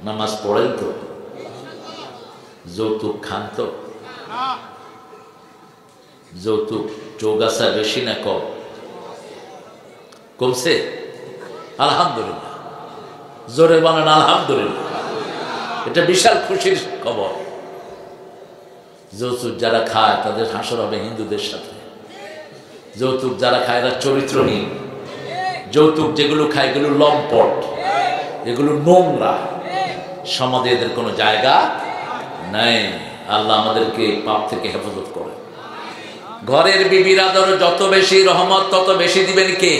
নামাজ পড়েন তো? যৌতুক খান তো? যৌতুক চৌগাছা বেশি না কম? কমছে? আলহামদুলিল্লাহ, জোরে বলেন আলহামদুলিল্লাহ। এটা বিশাল খুশির খবর। যৌতুক যারা খায় তাদের হাসর হবে হিন্দুদের সাথে। যৌতুক যারা খায় এরা চরিত্রহীন। যৌতুক যেগুলো খায় এগুলো লম্পট, এগুলো নোংরা, সমাজে এদের কোনো জায়গা নাই। আল্লাহ আমাদেরকে পাপ থেকে হেফাজত করে। ঘরের বিবির আদর যত বেশি, রহমত তত বেশি দিবেন কে?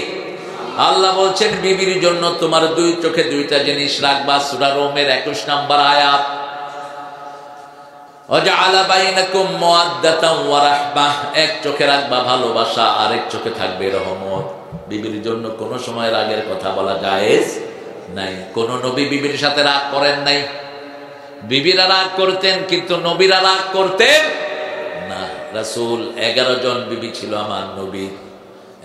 আল্লাহ বলছেন বিবির জন্য তোমার দুই চোখে দুইটা জিনিস রাখবা। সূরা রোমের 21 নম্বর আয়াত, ওয়াজআলা বাইনাকুম মাওয়াদ্দাতান ওয়া রাহমাহ, এক চোখে রাখবা ভালোবাসা, আরেক চোখে থাকবে রহমত। বিবির জন্য কোনো সময় রাগের কথা বলা জায়েজ নাই। কোন নবী বিবির সাথে রাগ করেন নাই। বিবিরা রাগ করতেন কিন্তু নবীরা রাগ করতেন না। রাসূল 11 জন বিবি ছিল আমার নবীর,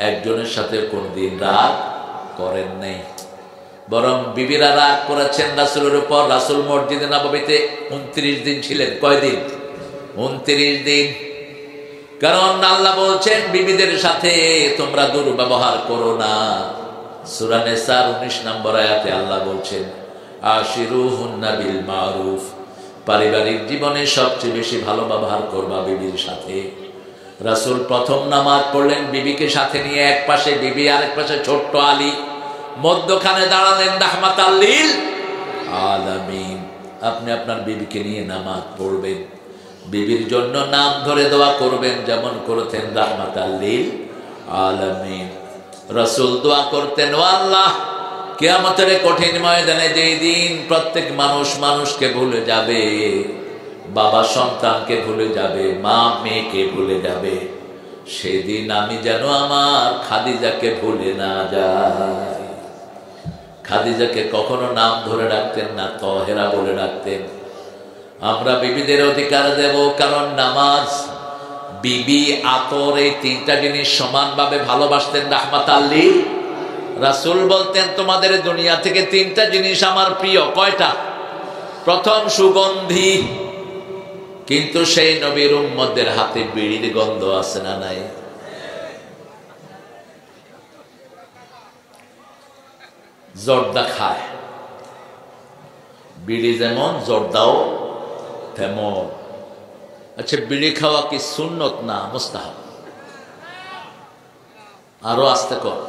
একজনের সাথে কোনদিন রাগ করেন নাই। বরং বিবিরা রাগ করেছেন রাসূলের উপর। রাসূল মসজিদে নববীতে 29 দিন ছিলেন। কয়দিন? 29 দিন। কারণ আল্লাহ বলছেন বিবিদের সাথে তোমরা দুর্ব্যবহার করো না। সূরা নিসার 19 নম্বর আয়াতে আল্লাহ বলছেন আশিরুহুন্না বিল মারুফ, পারিবারিক জীবনে সবচেয়ে বেশি ভালো ব্যবহার করবা বিবির সাথে। রাসূল প্রথম নামাজ পড়লেন বিবিকে সাথে নিয়ে, এক পাশে বিবি আরেক পাশে ছোট্ট আলী, মধ্যখানে দাঁড়ালেন রাহমাতাল লিল আলামিন। আপনি আপনার বিবিকে নিয়ে নামাজ পড়বেন, বিবির জন্য নাম ধরে দোয়া করবেন, যেমন করতেন রাহমাতাল লিল আলামিন। রাসূল দোয়া করতেন, ও আল্লাহ, কিয়ামতের কঠিন ময়দানে যেই দিন প্রত্যেক মানুষ মানুষকে ভুলে যাবে, বাবা সন্তানকে ভুলে যাবে, মা মেয়েকে ভুলে যাবে, সেদিন আমি যেন আমার খাদিজাকে ভুলে না যাই। খাদিজাকে কখনো নাম ধরে ডাকতেন না, তহেরা বলে ডাকতেন। আমরা বিবিদের অধিকার দেব, কারণ নামাজ, বিবি, আতর, এই তিনটা জিনিস সমানভাবে ভালোবাসতেন রাহমাতাল লিল। রাসূল বলতেন তোমাদের দুনিয়া থেকে তিনটা জিনিস আমার প্রিয়। কয়টা? প্রথম সুগন্ধি, কিন্তু সেই নবীর উম্মতদের হাতে বিড়ির গন্ধ আছে না নাই? জর্দা খায়, বিড়ি যেমন জর্দাও তেমন। আচ্ছা, বিড়ি খাওয়া কি সুন্নত না মুস্তাহাব? আরো আস্তে কর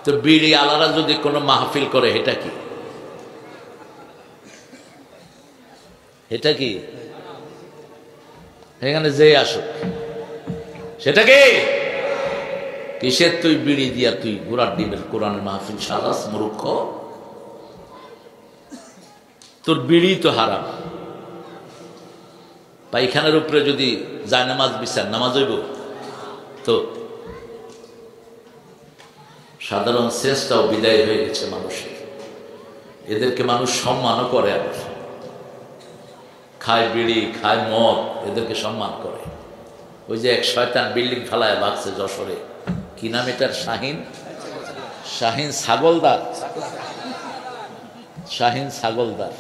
তো। বিড়ি আলাদা যদি কোনো মাহফিল করে, এটা কি? এটা কি? এখানে যে আসুক, সেটা কি? কিসের তুই বিড়ি দিয়া তুই ঘোড়ার ডিমের কোরআনের মাহফিল সাজাস? মূর্খ, তোর বিড়ি তো হারাম। পায়খানার উপরে যদি যায় নামাজ বিচার, নামাজ হইব তো? সাধারণ শেষটাও বিদায় হয়ে গেছে মানুষের। এদেরকে মানুষ সম্মানও করে, আর খায় বিড়ি, খায় মদ, এদেরকে সম্মান করে। ওই যে এক শয়তান বিল্ডিং ফেলায় ভাগছে যশোরে, কি নাম এটার? শাহিন ছাগলদার, শাহিন ছাগলদার।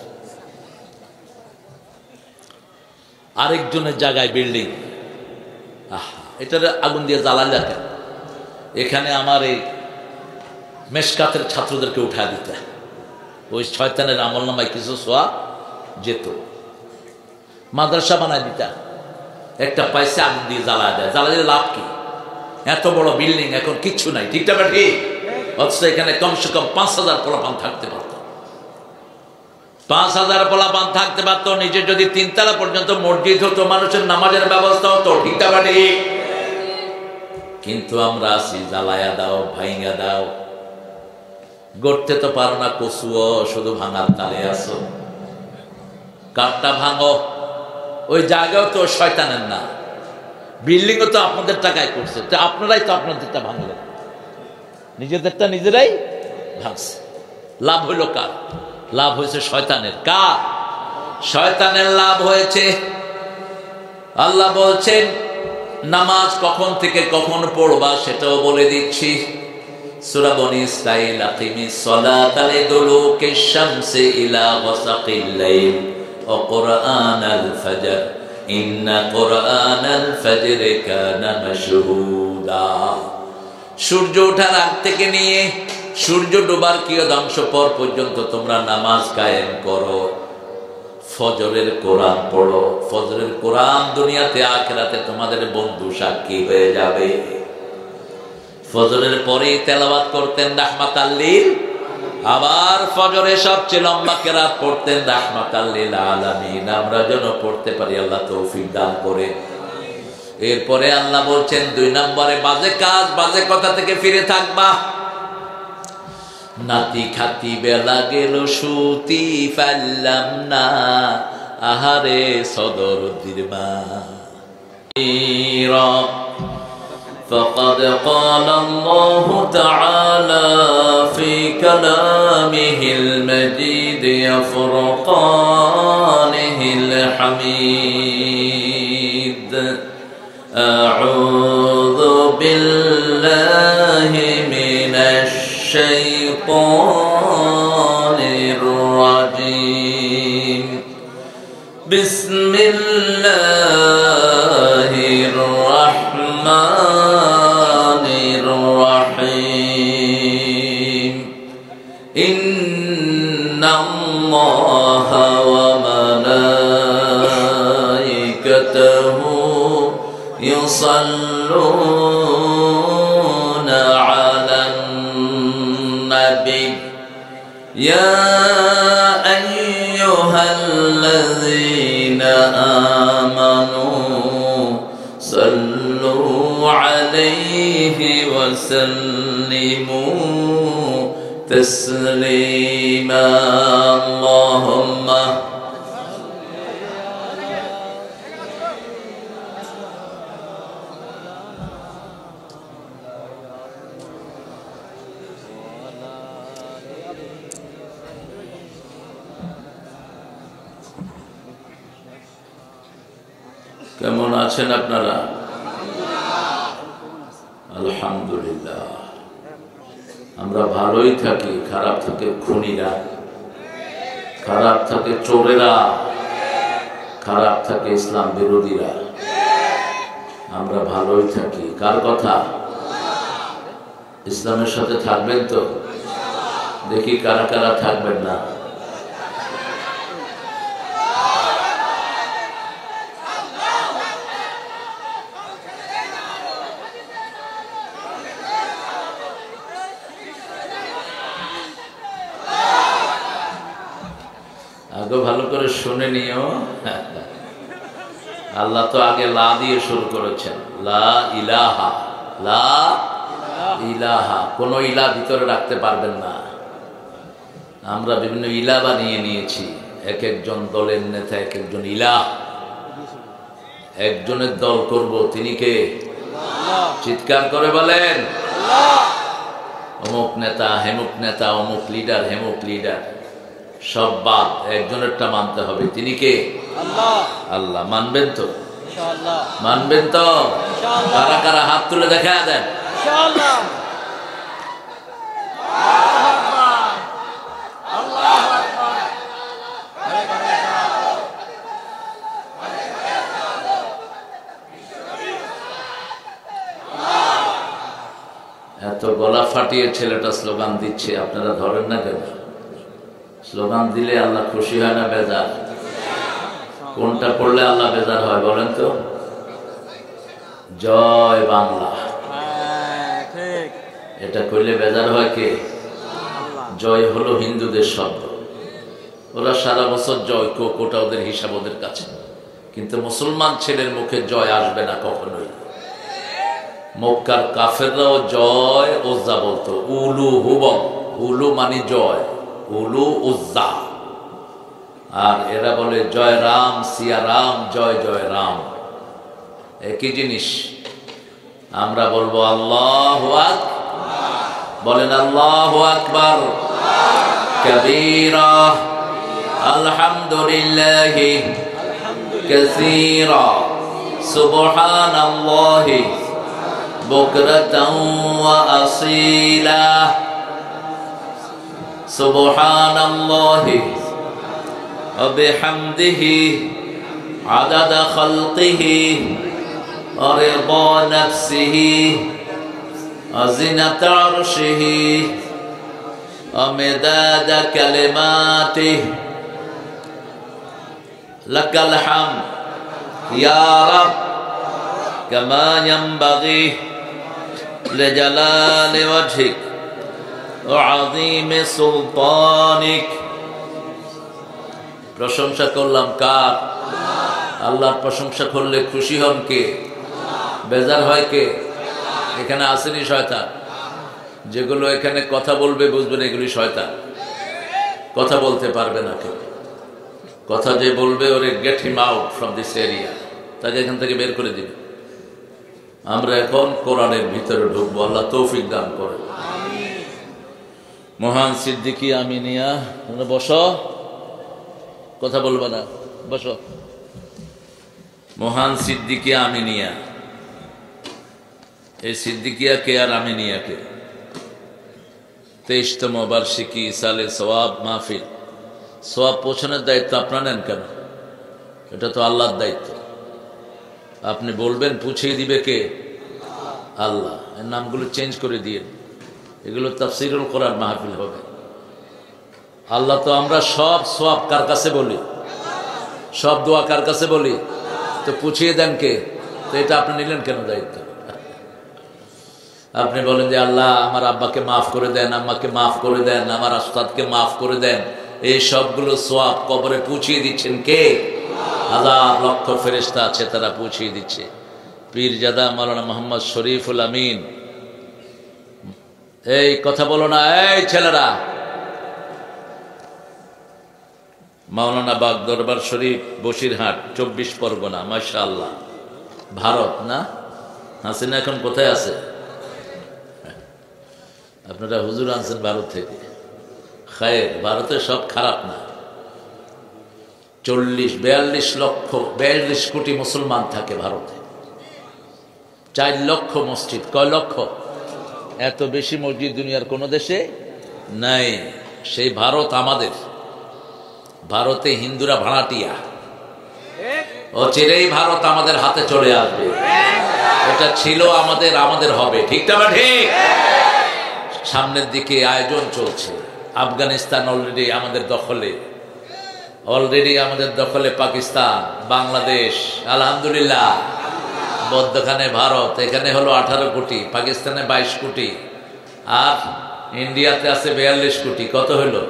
আরেকজনের জায়গায় বিল্ডিং, এটার আগুন দিয়ে জ্বালালে কেন? এখানে আমার এই মেশকাতের ছাত্রদেরকে উঠা দিতে, ওই শয়তানের আমল নামায় কিছু সোয়া যেত, মাদ্রাসা বানায় দিতা। একটা পয়সা আগুন দিয়ে জ্বালা দেয়, জ্বালা দিলে লাভ কি? এত বড় বিল্ডিং, এখন কিচ্ছু নাই, ঠিক না ঠিক? অথচ এখানে কমসে কম 5000 পোলাপান থাকতে পারত, 5000 পোলাপান থাকতে পারত। নিজে যদি 3 তলা পর্যন্ত মসজিদ হতো, মানুষের নামাজের ব্যবস্থা হতো, ঠিক না ঠিক? কিন্তু আমরা আছি জ্বালায়া দাও, ভাইঙ্গা দাও। গড়তে তো পারো না কচুও, শুধু ভাঙার তালে আছো। কাঠটা ভাঙো, ওই জায়গাও তো শয়তানের না, বিল্ডিংও তো আপনাদের টাকায় করছে, তো আপনারাই তো আপনাদেরটা ভাঙলেন, নিজেদেরটা নিজেরাই ভাঙছে। লাভ হইল কার? লাভ হয়েছে শয়তানের। কার? শয়তানের লাভ হয়েছে। আল্লাহ বলছেন নামাজ কখন থেকে কখন পড়বা সেটাও বলে দিচ্ছি। সূরা বনী ইসরাঈল আকিমিস সালাতা লিদুলুকিশ শামসি ইলা গাসাকিল লাইল ওয়া কুরআনাল ফজর ইন্না কুরআনাল ফজরি কানা মাশহুদা। সূর্য ওঠার আগ থেকে নিয়ে সূর্য ডোবার কিয়দাংশ পর পর্যন্ত তোমরা নামাজ কায়েম করো। ফজরের কোরআন পড়ো। ফজরের কোরআন দুনিয়াতে আখিরাতে তোমাদের বন্ধু সাক্ষী হয়ে যাবে। ফজরের পরে তেলাওয়াত করতেন রাহমাতাল লিল, আবার ফজরে সবচেয়ে লম্বা কেরাত পড়তেন রাহমাতাল লিল আলামিন। আমরা যেন পড়তে পারি, আল্লাহ তৌফিক দান করে। এরপরে আল্লাহ বলছেন 2 নম্বরে বাজে কাজ বাজে কথা থেকে ফিরে থাকবা। নাতি খাতি বেলা গেল সুতি ফেললাম না, আহারে সদরুদ্দির মা। فقد قال الله تعالى في كلامه المجيد فرقانه الحميد أعوذ بالله من الشيطان الرجيم بسم الله الرحمن الرحيم إن الله وملائكته يصلون على النبي يا أيها الذين آمنوا صلوا عليه وسلموا تسليما اللهم কেমন আছেন আপনারা? আলহামদুলিল্লাহ। আমরা ভালোই থাকি, খারাপ থাকে খুনিরা, খারাপ থাকে চোরেরা, খারাপ থাকে ইসলাম বিরোধীরা। আমরা ভালোই থাকি। কার কথা? ইসলামের সাথে থাকবেন তো? দেখি কারা কারা থাকবেন না। আগে ভালো করে শুনে নিও। আল্লাহ তো আগে লা দিয়ে শুরু করেছেন, লা ইলাহা। লা ইলাহা, কোন ইলা ভিতরে রাখতে পারবেন না। আমরা বিভিন্ন ইলা বানিয়ে নিয়েছি। এক একজন দলের নেতা এক একজন ইলাহ। একজনের দল করব, তিনি কে? চিৎকার করে বলেন অমুক নেতা, হেমুক নেতা, অমুক লিডার, হেমুক লিডার, সব বাদ। একজনেরটা মানতে হবে, তিনি কে? আল্লাহ। মানবেন তো? মানবেন তো? কারা কারা হাত তুলে দেখা দেন। এত গলা ফাটিয়ে ছেলেটা স্লোগান দিচ্ছে, আপনারা ধরেন না কেন? স্লোগান দিলে আল্লাহ খুশি হয় না বেজার? কোনটা পড়লে আল্লাহ বেজার হয় বলেন তো? জয় বাংলা, এটা করলে বেজার হয় কে? জয় হলো হিন্দুদের শব্দ। ওরা সারা বছর জয় কোটা, ওদের হিসাব ওদের কাছে। কিন্তু মুসলমান ছেলের মুখে জয় আসবে না কখনোই। মক্কার কাফেররাও জয় উজ্জা বলতো, উলু হুবল। উলু মানে জয়, উলু উজ্জা। আর এরা বলে জয় রাম, সিয়া রাম, জয় জয় রাম, একই জিনিস। আমরা বলবো আল্লাহু আকবার, বলেন আল্লাহু আকবার কবীরা, আলহামদুলিল্লাহি কাসীরা, সুবহানাল্লাহি بكرة وأصيلا سبحان الله وبحمده عدد خلقه ورضا نفسه وزنة عرشه ومداد كلماته لك الحمد يا رب كما ينبغي لجلال وجهك وعظيم سلطانك প্রশংসা করলাম কার? আল্লাহর প্রশংসা করলে খুশি হন কে? বেজার হয় কে? এখানে আসেনি শয়তান? যেগুলো এখানে কথা বলবে বুঝবেন এগুলি শয়তান, কথা বলতে পারবে না কেউ। কথা যে বলবে ওরে get him out from this area, তাকে এখান থেকে বের করে দিবে। আমরা এখন কোরআনের ভিতরে ঢুকবো, আল্লাহ তৌফিক দান করে। মহান সিদ্দিকী আমিনিয়া, বসো, কথা বলবে না, বসো। মহান সিদ্দিকী আমিনিয়া, এই সিদ্দিকিয়া কে আর আমিনিয়া কে? 23তম বার্ষিকী সালে সওয়াব মাহফিল। সওয়াব পৌঁছানোর দায়িত্ব আপনার নেন কেন? এটা তো আল্লাহর দায়িত্ব। আপনি বলবেন, পুছিয়ে দিবে কে? আল্লাহ। এর নামগুলো চেঞ্জ করে দিয়ে, এগুলো তাফসীরুল কোরআন মাহফিল হবে। আল্লাহ তো, আমরা সব সওয়াব কার কাছে বলি? সব দোয়া কার কাছে বলি? তো পুছিয়ে দেন কে? তো এটা আপনি নিলেন কেন দায়িত্ব? আপনি বলেন যে আল্লাহ আমার আব্বাকে মাফ করে দেন, আম্মাকে মাফ করে দেন, আমার উস্তাদকে মাফ করে দেন। এই সবগুলো সওয়াব কবরে পৌঁছিয়ে দিচ্ছেন কে? হাজার লক্ষ ফেরেশতা আছে, তারা পৌঁছিয়ে দিচ্ছে। পীরজাদা মাওলানা মোহাম্মদ শরীফুল আমিন, এই কথা বলো না, এই ছেলেরা। মাওলানা বাগ দরবার শরীফ, বসিরহাট, 24 পরগনা, মাশাআল্লাহ। ভারত না? হাসিনা এখন কোথায় আছে? আপনারা হুজুর আনছেন ভারত থেকে। খায়ের, ভারতে সব খারাপ না। 42 কোটি মুসলমান থাকে ভারতে, 4 লক্ষ মসজিদ। কয় লক্ষ? এত বেশি মসজিদ দুনিয়ার কোন দেশে নাই। সেই ভারত আমাদের। ভারতে হিন্দুরা ভাড়াটিয়া, অচিরেই ভারত আমাদের হাতে চলে আসবে। এটা ছিল আমাদের, আমাদের হবে। ঠিক না ঠিক? সামনের দিকে আয়োজন চলছে। আফগানিস্তান অলরেডি আমাদের দখলে, পাকিস্তান, বাংলাদেশ, আলহামদুলিল্লাহ। মধ্যখানে ভারত, এখানে হলো 18 কোটি, পাকিস্তানে 22 কোটি, আর ইন্ডিয়াতে আছে 42 কোটি। কত হলো?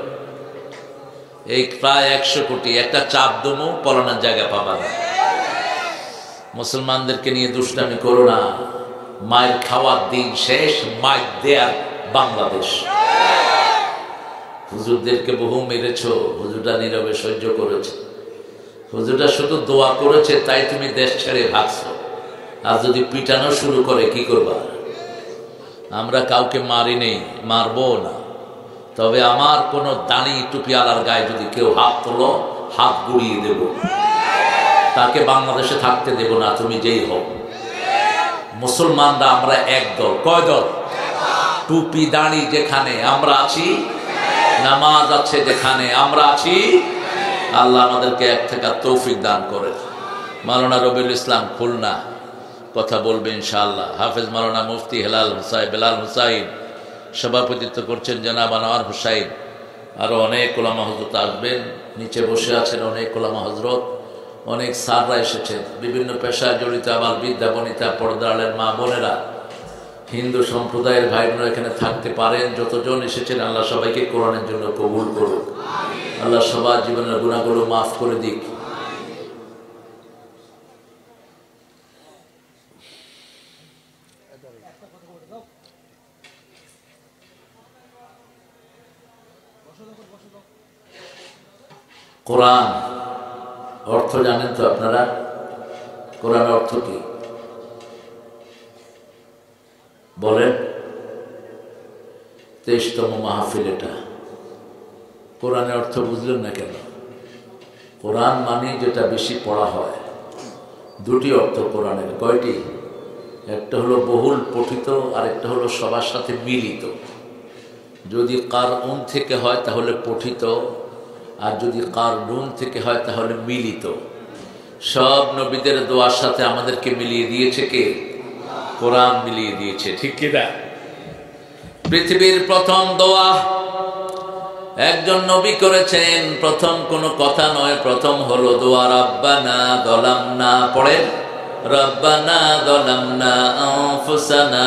এই প্রায় 100 কোটি। একটা চাপ দমু, পলানোর জায়গা পাবা না। মুসলমানদেরকে নিয়ে দুষ্টামি করো না। মায়ের খাওয়ার দিন শেষ, মায়ের দেয়ার বাংলাদেশ। হুজুরদেরকে বহু মেরেছ, হুজুরটা নীরবে সহ্য করেছে। হুজুরটা শুধু দোয়া করেছে, তাই তুমি দেশ ছেড়ে ভাগছো। আর যদি পিটানো শুরু করে কি করবা? আমরা কাউকে মারি নেই, মারবো না। তবে আমার কোন দাড়ি টুপিওয়ালার গায়ে যদি কেউ হাত তোলো, হাত গুড়িয়ে দেব। তাকে বাংলাদেশে থাকতে দেব না, তুমি যেই হোক। মুসলমানরা আমরা এক দল। কয় দল? টুপি দাড়ি যেখানে আমরা আছি, নামাজ আছে যেখানে আমরা আছি। আল্লাহ আমাদেরকে এক থাকার তৌফিক দান করে। মাওলানা রবিউল ইসলাম খুলনা কথা বলবে ইনশাআল্লাহ। হাফেজ মাওলানা মুফতি বেলাল হুসাইন সভাপতিত্ব করছেন, জনাব আনোয়ার হুসাইন। আরো অনেক ওলামা হযরত আসবেন। নিচে বসে আছেন অনেক ওলামা হযরত, অনেক স্যাররা এসেছেন, বিভিন্ন পেশায় জড়িত আমার বিদ্যা বনিতা, পর্দারের মা বোনেরা, হিন্দু সম্প্রদায়ের ভাই বোনেরা এখানে থাকতে পারেন। যতজন এসেছেন আল্লাহ সবাইকে কোরআনের জন্য কবুল করুক। আল্লাহ সবার জীবনের গুনাহগুলো মাফ করে দিক। কোরআন অর্থ জানেন তো আপনারা? কোরআন অর্থ কি বলেন? 23তম মাহফিল এটা। কোরআনের অর্থ বুঝলেন না কেন? কোরআন মানে যেটা বেশি পড়া হয়। দুটি অর্থ কোরআনের। কয়টি? একটা হলো বহুল পঠিত, আর একটা হলো সবার সাথে মিলিত। যদি কারউন থেকে হয় তাহলে পঠিত, আর যদি কারনুন থেকে হয় তাহলে মিলিত। সব নবীদের দোয়ার সাথে আমাদেরকে মিলিয়ে দিয়েছে কে? কোরআন মিলিয়ে দিয়েছে, ঠিক কিনা? পৃথিবীর প্রথম দোয়া একজন নবী করেছেন, প্রথম কোনো কথা নয়, প্রথম হলো দোয়া রব্বানা যালামনা। পড়েন, রব্বানা যালামনা আনফুসানা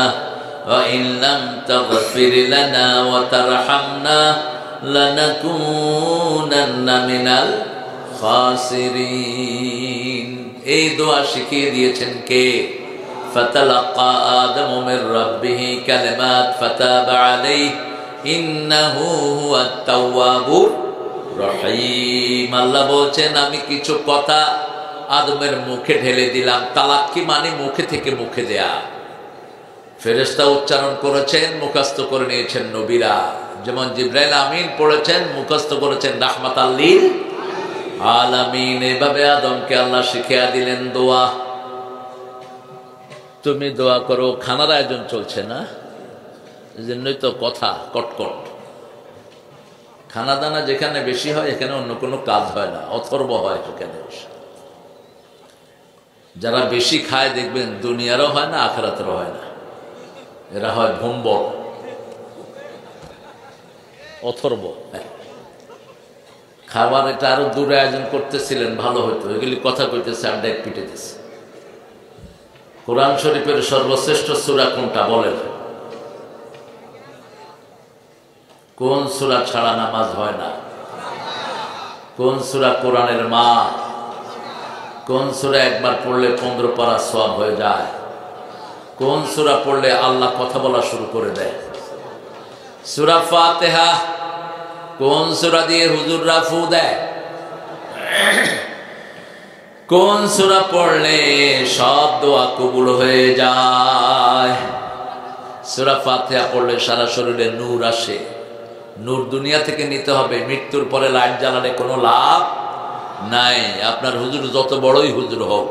ওয়া ইন লাম তাগফির লানা ওয়া তারহামনা লানাকুনান্না মিনাল খাসিরিন। এই দোয়া শিখিয়ে দিয়েছেন কে? ফাতালাক্কা আদমু মির রাব্বিহি কালিমাত ফাতাবা আলাইহি ইন্নাহু হুয়াত তাওয়াবুর রহিম। আল্লাহ বলছেন, আমি কিছু কথা আদমের মুখে ঢেলে দিলাম। তালাক কি মানে মুখে থেকে মুখে দেয়া। ফেরেশতা উচ্চারণ করেছেন, মুখস্থ করে নিয়েছেন নবীরা। যেমন জিবরাইল আমিন পড়েছেন, মুখস্থ করেছেন রাহমাতাল লিল আলামিন। এভাবে আদমকে আল্লাহ শিখিয়ে দিলেন দোয়া। তুমি দোয়া করো। খানার আয়োজন চলছে না, এই জন্যই তো কথা কটকট। খানা দানা যেখানে বেশি হয় এখানে অন্য কোনো কাজ হয় না, অথর্ব হয় সেখানে। যারা বেশি খায় দেখবেন দুনিয়ারও হয় না, আখিরাতেরও হয় না। এরা হয় ভম্বর, অথর্ব। খাবার এটা আরো দূরে আয়োজন করতেছিলেন, ভালো হতো। এগুলি কথা কইতেছে, আড্ডায় পিটেতেছে। কোরআন শরীফের সর্বশ্রেষ্ঠ সূরা কোনটা বলেন? কোন সূরা ছাড়া নামাজ হয় না? কোন সূরা কোরআনের মা? কোন সূরা একবার পড়লে 15 পারা সওয়াব হয়ে যায়? কোন সূরা পড়লে আল্লাহ কথা বলা শুরু করে দেয়? সূরা ফাতিহা। কোন সূরা দিয়ে হুজুররা ফু দেয়? কোন সূরা পড়লে সব দোয়া কবুল হয়ে যায়? সূরা ফাতিহা পড়লে সারা শরীরে নূর আসে। নূর দুনিয়া থেকে নিতে হবে, মৃত্যুর পরে লাইট জ্বালালে কোনো লাভ নাই। আপনার হুজুর যত বড়ই হুজুর হোক,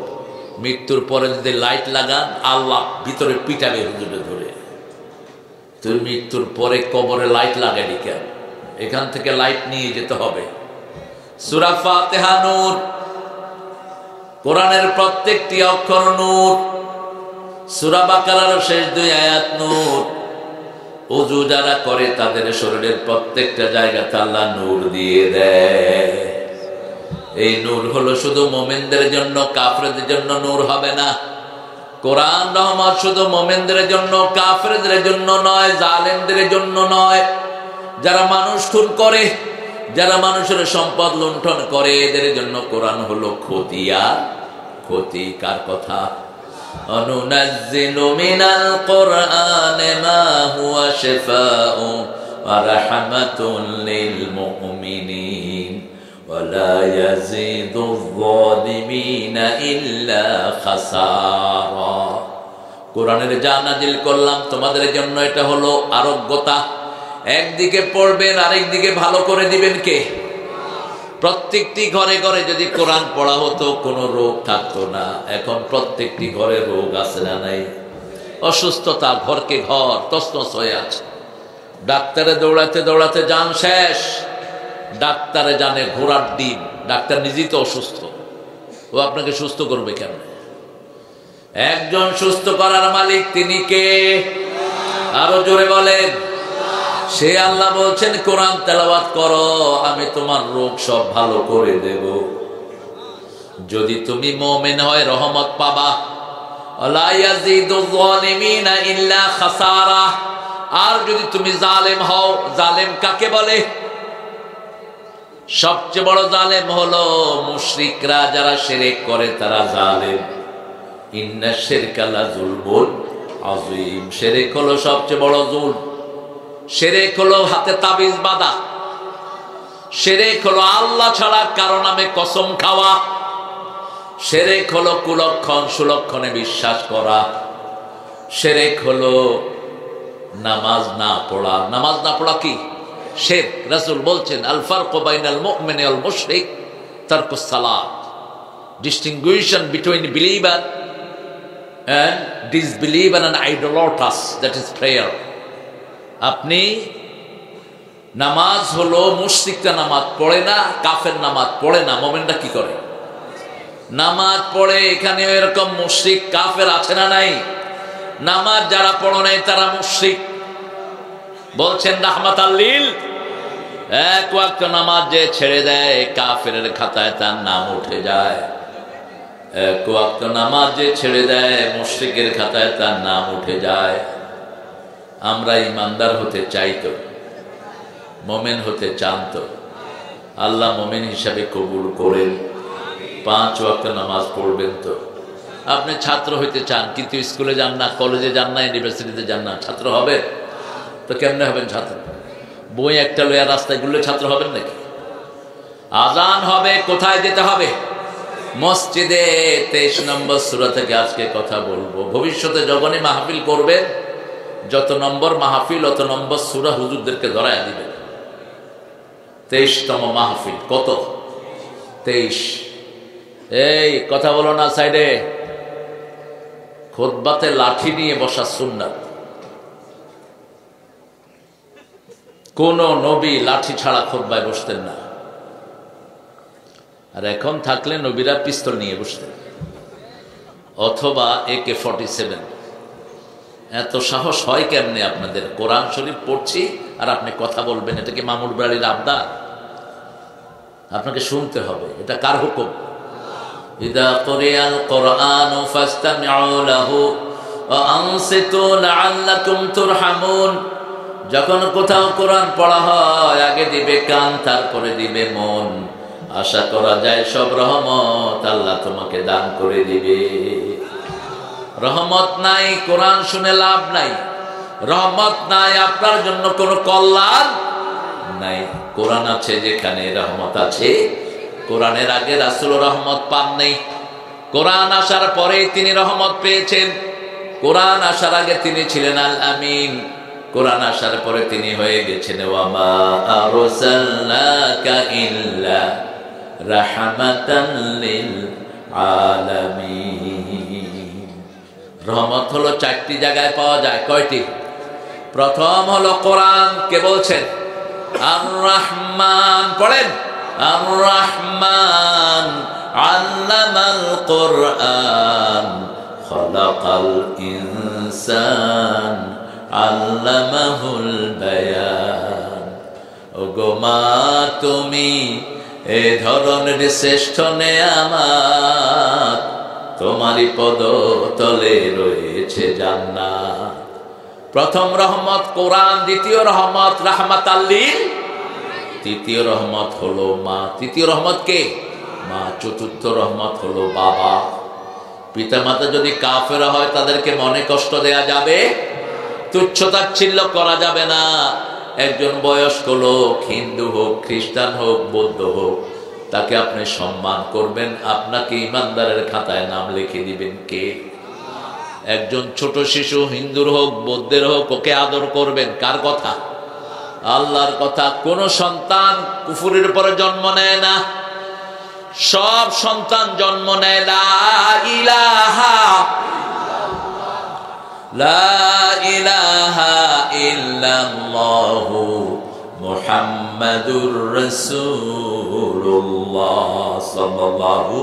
মৃত্যুর পরে যদি লাইট লাগান, আল্লাহ ভিতরে পিটাবে হুজুরে ধরে। তুই মৃত্যুর পরে কবরে লাইট লাগালি কেন? এখান থেকে লাইট নিয়ে যেতে হবে। সূরা ফাতিহা নূর, কোরআনের প্রত্যেকটি অক্ষর নূর। সূরা বাকারার শেষ 2 আয়াত নূর। ওযু যারা করে তাদের শরীরের প্রত্যেকটা জায়গাতে আল্লাহ নূর দিয়ে দেয়। এই নূর হলো শুধু মুমিনদের জন্য, কাফেরদের জন্য নূর হবে না। কোরআন রহমত শুধু মুমিনদের জন্য, কাফেরদের জন্য নয়, জালেমদের জন্য নয়। যারা মানুষ খুন করে, যারা মানুষের সম্পদ লুণ্ঠন করে, এদের জন্য কোরআন হলো খতিয়া। ক্ষতি কার কথা? অনুনাজ্জিলু মিনাল কুরআনি মা হুয়া শিফাউ ওয়া রাহমাতুল লিল মুমিনিন ওয়া লা ইয়াজিদুয যালিমিনা ইল্লা খাসারা। কোরআনের যা নাজিল করলাম তোমাদের জন্য, এটা হলো আরোগ্যতা। একদিকে পড়বেন, আরেকদিকে ভালো করে দিবেন কে? প্রত্যেকটি ঘরে ঘরে যদি কোরআন পড়া হতো কোনো রোগ থাকতো না। এখন প্রত্যেকটি ঘরে রোগ আছে না নাই? অসুস্থতা ঘরকে ঘর তছনছ হয়ে আছে। ডাক্তারে দৌড়াতে দৌড়াতে জান শেষ। ডাক্তারে জানে ঘোড়ার ডিম। ডাক্তার নিজেই তো অসুস্থ, ও আপনাকে সুস্থ করবে কেন? একজন সুস্থ করার মালিক, তিনি কে? আরো জোরে বলেন। সে আল্লাহ বলছেন, কোরআন তেলাওয়াত করো, আমি তোমার রোগ সব ভালো করে দেব। যদি তুমি মুমিন হয় রহমত পাবা। লা ইয়াজিদুয যালিমিনা ইল্লা খাসারা। আর যদি তুমি জালেম হও, জালেম কাকে বলে? সবচেয়ে বড় জালেম হলো মুশরিকরা, যারা শিরক করে তারা জালেম। ইন্না শিরকা লাযুলমুন আযীম। শিরক হলো সবচেয়ে বড় জুলম। শিরক হলো হাতে তাবিজ বাঁধা। শিরক হলো আল্লাহ ছাড়া কারো নামে কসম খাওয়া। শিরক হলো কুলক্ষণ সুলক্ষণে বিশ্বাস করা। শিরক হলো নামাজ না পড়া। নামাজ না পড়া কি শিরক? রাসূল বলছেন, আল ফারকু বাইনাল মুমিনি ওয়াল মুশরিক তারকুস সালাত। Distinction between believer and disbelieve in an idolatrous, that is prayer. আপনি নামাজ হলো মুশরিকরা নামাজ পড়ে না, কাফের নামাজ পড়ে না, মুমিনরা কি করে? নামাজ পড়ে। এখানে এরকম মুশরিক কাফের আছে না নাই? নামাজ যারা পড়ে নাই তারা মুশরিক। বলছেন রাহমাতাল লিল, এক ওয়াক্ত নামাজ যে ছেড়ে দেয় কাফেরের খাতায় তার নাম উঠে যায়। এক ওয়াক্ত নামাজ যে ছেড়ে দেয় মুশরিকের খাতায় তার নাম উঠে যায়। আমরা ইমানদার হতে চাই তো, মুমিন হতে চান তো? আল্লাহ মুমিন হিসাবে কবুল করেন। 5 ওয়াক্ত নামাজ পড়বেন তো? আপনি ছাত্র হইতে চান কিন্তু স্কুলে যান না, কলেজে যান না, ইউনিভার্সিটিতে যান না, ছাত্র হবে তো? কেমনে হবেন ছাত্র? বই একটা লইয়া রাস্তায় ঘুরলে ছাত্র হবেন নাকি? আজান হবে, কোথায় যেতে হবে? মসজিদে। 23 নম্বর সূরা থেকে আজকে কথা বলবো। ভবিষ্যতে যখনই মাহফিল করবেন, যত নম্বর মাহফিল অত নম্বর সূরা হুজুরদেরকে ধরায় দিবেন। 23তম মাহফিল। কত? 23। এই কথা বলো না সাইডে। খুতবাতে লাঠি নিয়ে বসা সুন্নাত। কোন নবী লাঠি ছাড়া খুতবায় বসতেন না। আর এখন থাকলে নবীরা পিস্তল নিয়ে বসতেন অথবা AK-47। এত সাহস হয় কেমনে আপনাদের? কোরআন শরীফ পড়ছি আর আপনি কথা বলবেন, এটা কি মামুর বাড়ির আবদার? আপনাকে শুনতে হবে। এটা কার হুকুম? ইদা কুরিয়াল কুরআনু ফাসতামিউ লাহু ওয়া আনসিতু লাআল্লাকুম তুরহামুন। যখন কোথাও কোরআন পড়া হয় আগে দিবে কান, তারপরে দিবে মন। আশা করা যায় সব রহমত আল্লাহ তোমাকে দান করে দিবে। রহমত নাই, কোরআন শুনে লাভ নাই। রহমত নাই, আপনার জন্য কোনো কল্যাণ নাই। কোরআন আছে যেখানে রহমত আছে। কোরআনের আগে রাসূল রহমত পান নাই, কোরআন আসার পরে তিনি রহমত পেয়েছেন। কোরআন আসার আগে তিনি ছিলেন আল আমিন, কোরআন আসার পরে তিনি হয়ে গেছেন ওয়া মা আরসালনাকা ইল্লা রাহমাতান লিল আলামিন। রহমত হলো 4টি জায়গায় পাওয়া যায়। কয়টি? প্রথম হলো কোরআন। কে বলছেন? আর রহমান। পড়েন, আর রহমান আল্লামাল কোরআন খালাকাল ইনসান আল্লামাহুল বায়ান। ওগো মা তুমি এ ধরনের শ্রেষ্ঠ নেয়ামত, তোমারই পদ তলে রয়েছে জান্নাত। প্রথম রহমত কোরআন, দ্বিতীয় রহমত রাহমাতাল লিল, তৃতীয় রহমত হলো মা। তৃতীয় রহমত কে? মা। চতুর্থ রহমত হলো বাবা। পিতামাতা যদি কাফের হয় তাদেরকে মনে কষ্ট দেয়া যাবে, তুচ্ছতাচ্ছিল্য করা যাবে না। একজন বয়স্ক লোক, হিন্দু হোক, খ্রিস্টান হোক, বৌদ্ধ হোক, তাকে আপনি সম্মান করবেন। আপনাকে ইমানদারের খাতায় নাম লিখে দিবেন কে? একজন ছোট শিশু, হিন্দুর হোক, বৌদ্ধের হোক, ওকে আদর করবেন। কার কথা? আল্লাহর কথা। কোন সন্তান কুফরের উপরে জন্ম নেয় না, সব সন্তান জন্ম নেয় লা ইলাহা ইল্লাল্লাহু মুহাম্মাদুর রাসূলুল্লাহ সাল্লাল্লাহু।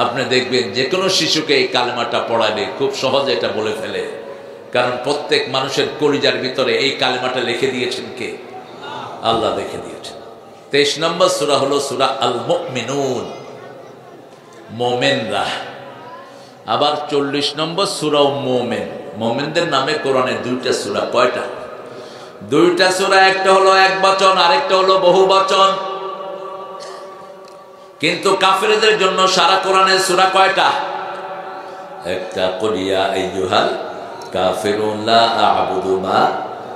আপনি দেখবেন যে কোনো শিশুকে এই কালেমাটা পড়ালে খুব সহজে এটা বলে ফেলে, কারণ প্রত্যেক মানুষের কলিজার ভিতরে এই কালেমাটা লিখে দিয়েছেন কে? আল্লাহ লিখে দিয়েছেন। 23 নম্বর সূরা হলো সূরা আল মুমিনুন, মোমেনরা। আবার 40 নম্বর সূরা মুমিন। মোমেনদের নামে কোরআনে 2টা সূরা। কয়টা? 2টা সূরা। একটা হলো এক বচন, আরেকটা হলো বহু বচন। কিন্তু কাফেরদের জন্য সারা কোরআনের সূরা কয়টা? একটা কুল ইয়া আইয়ুহাল কাফিরুন লা আ'বুদু মা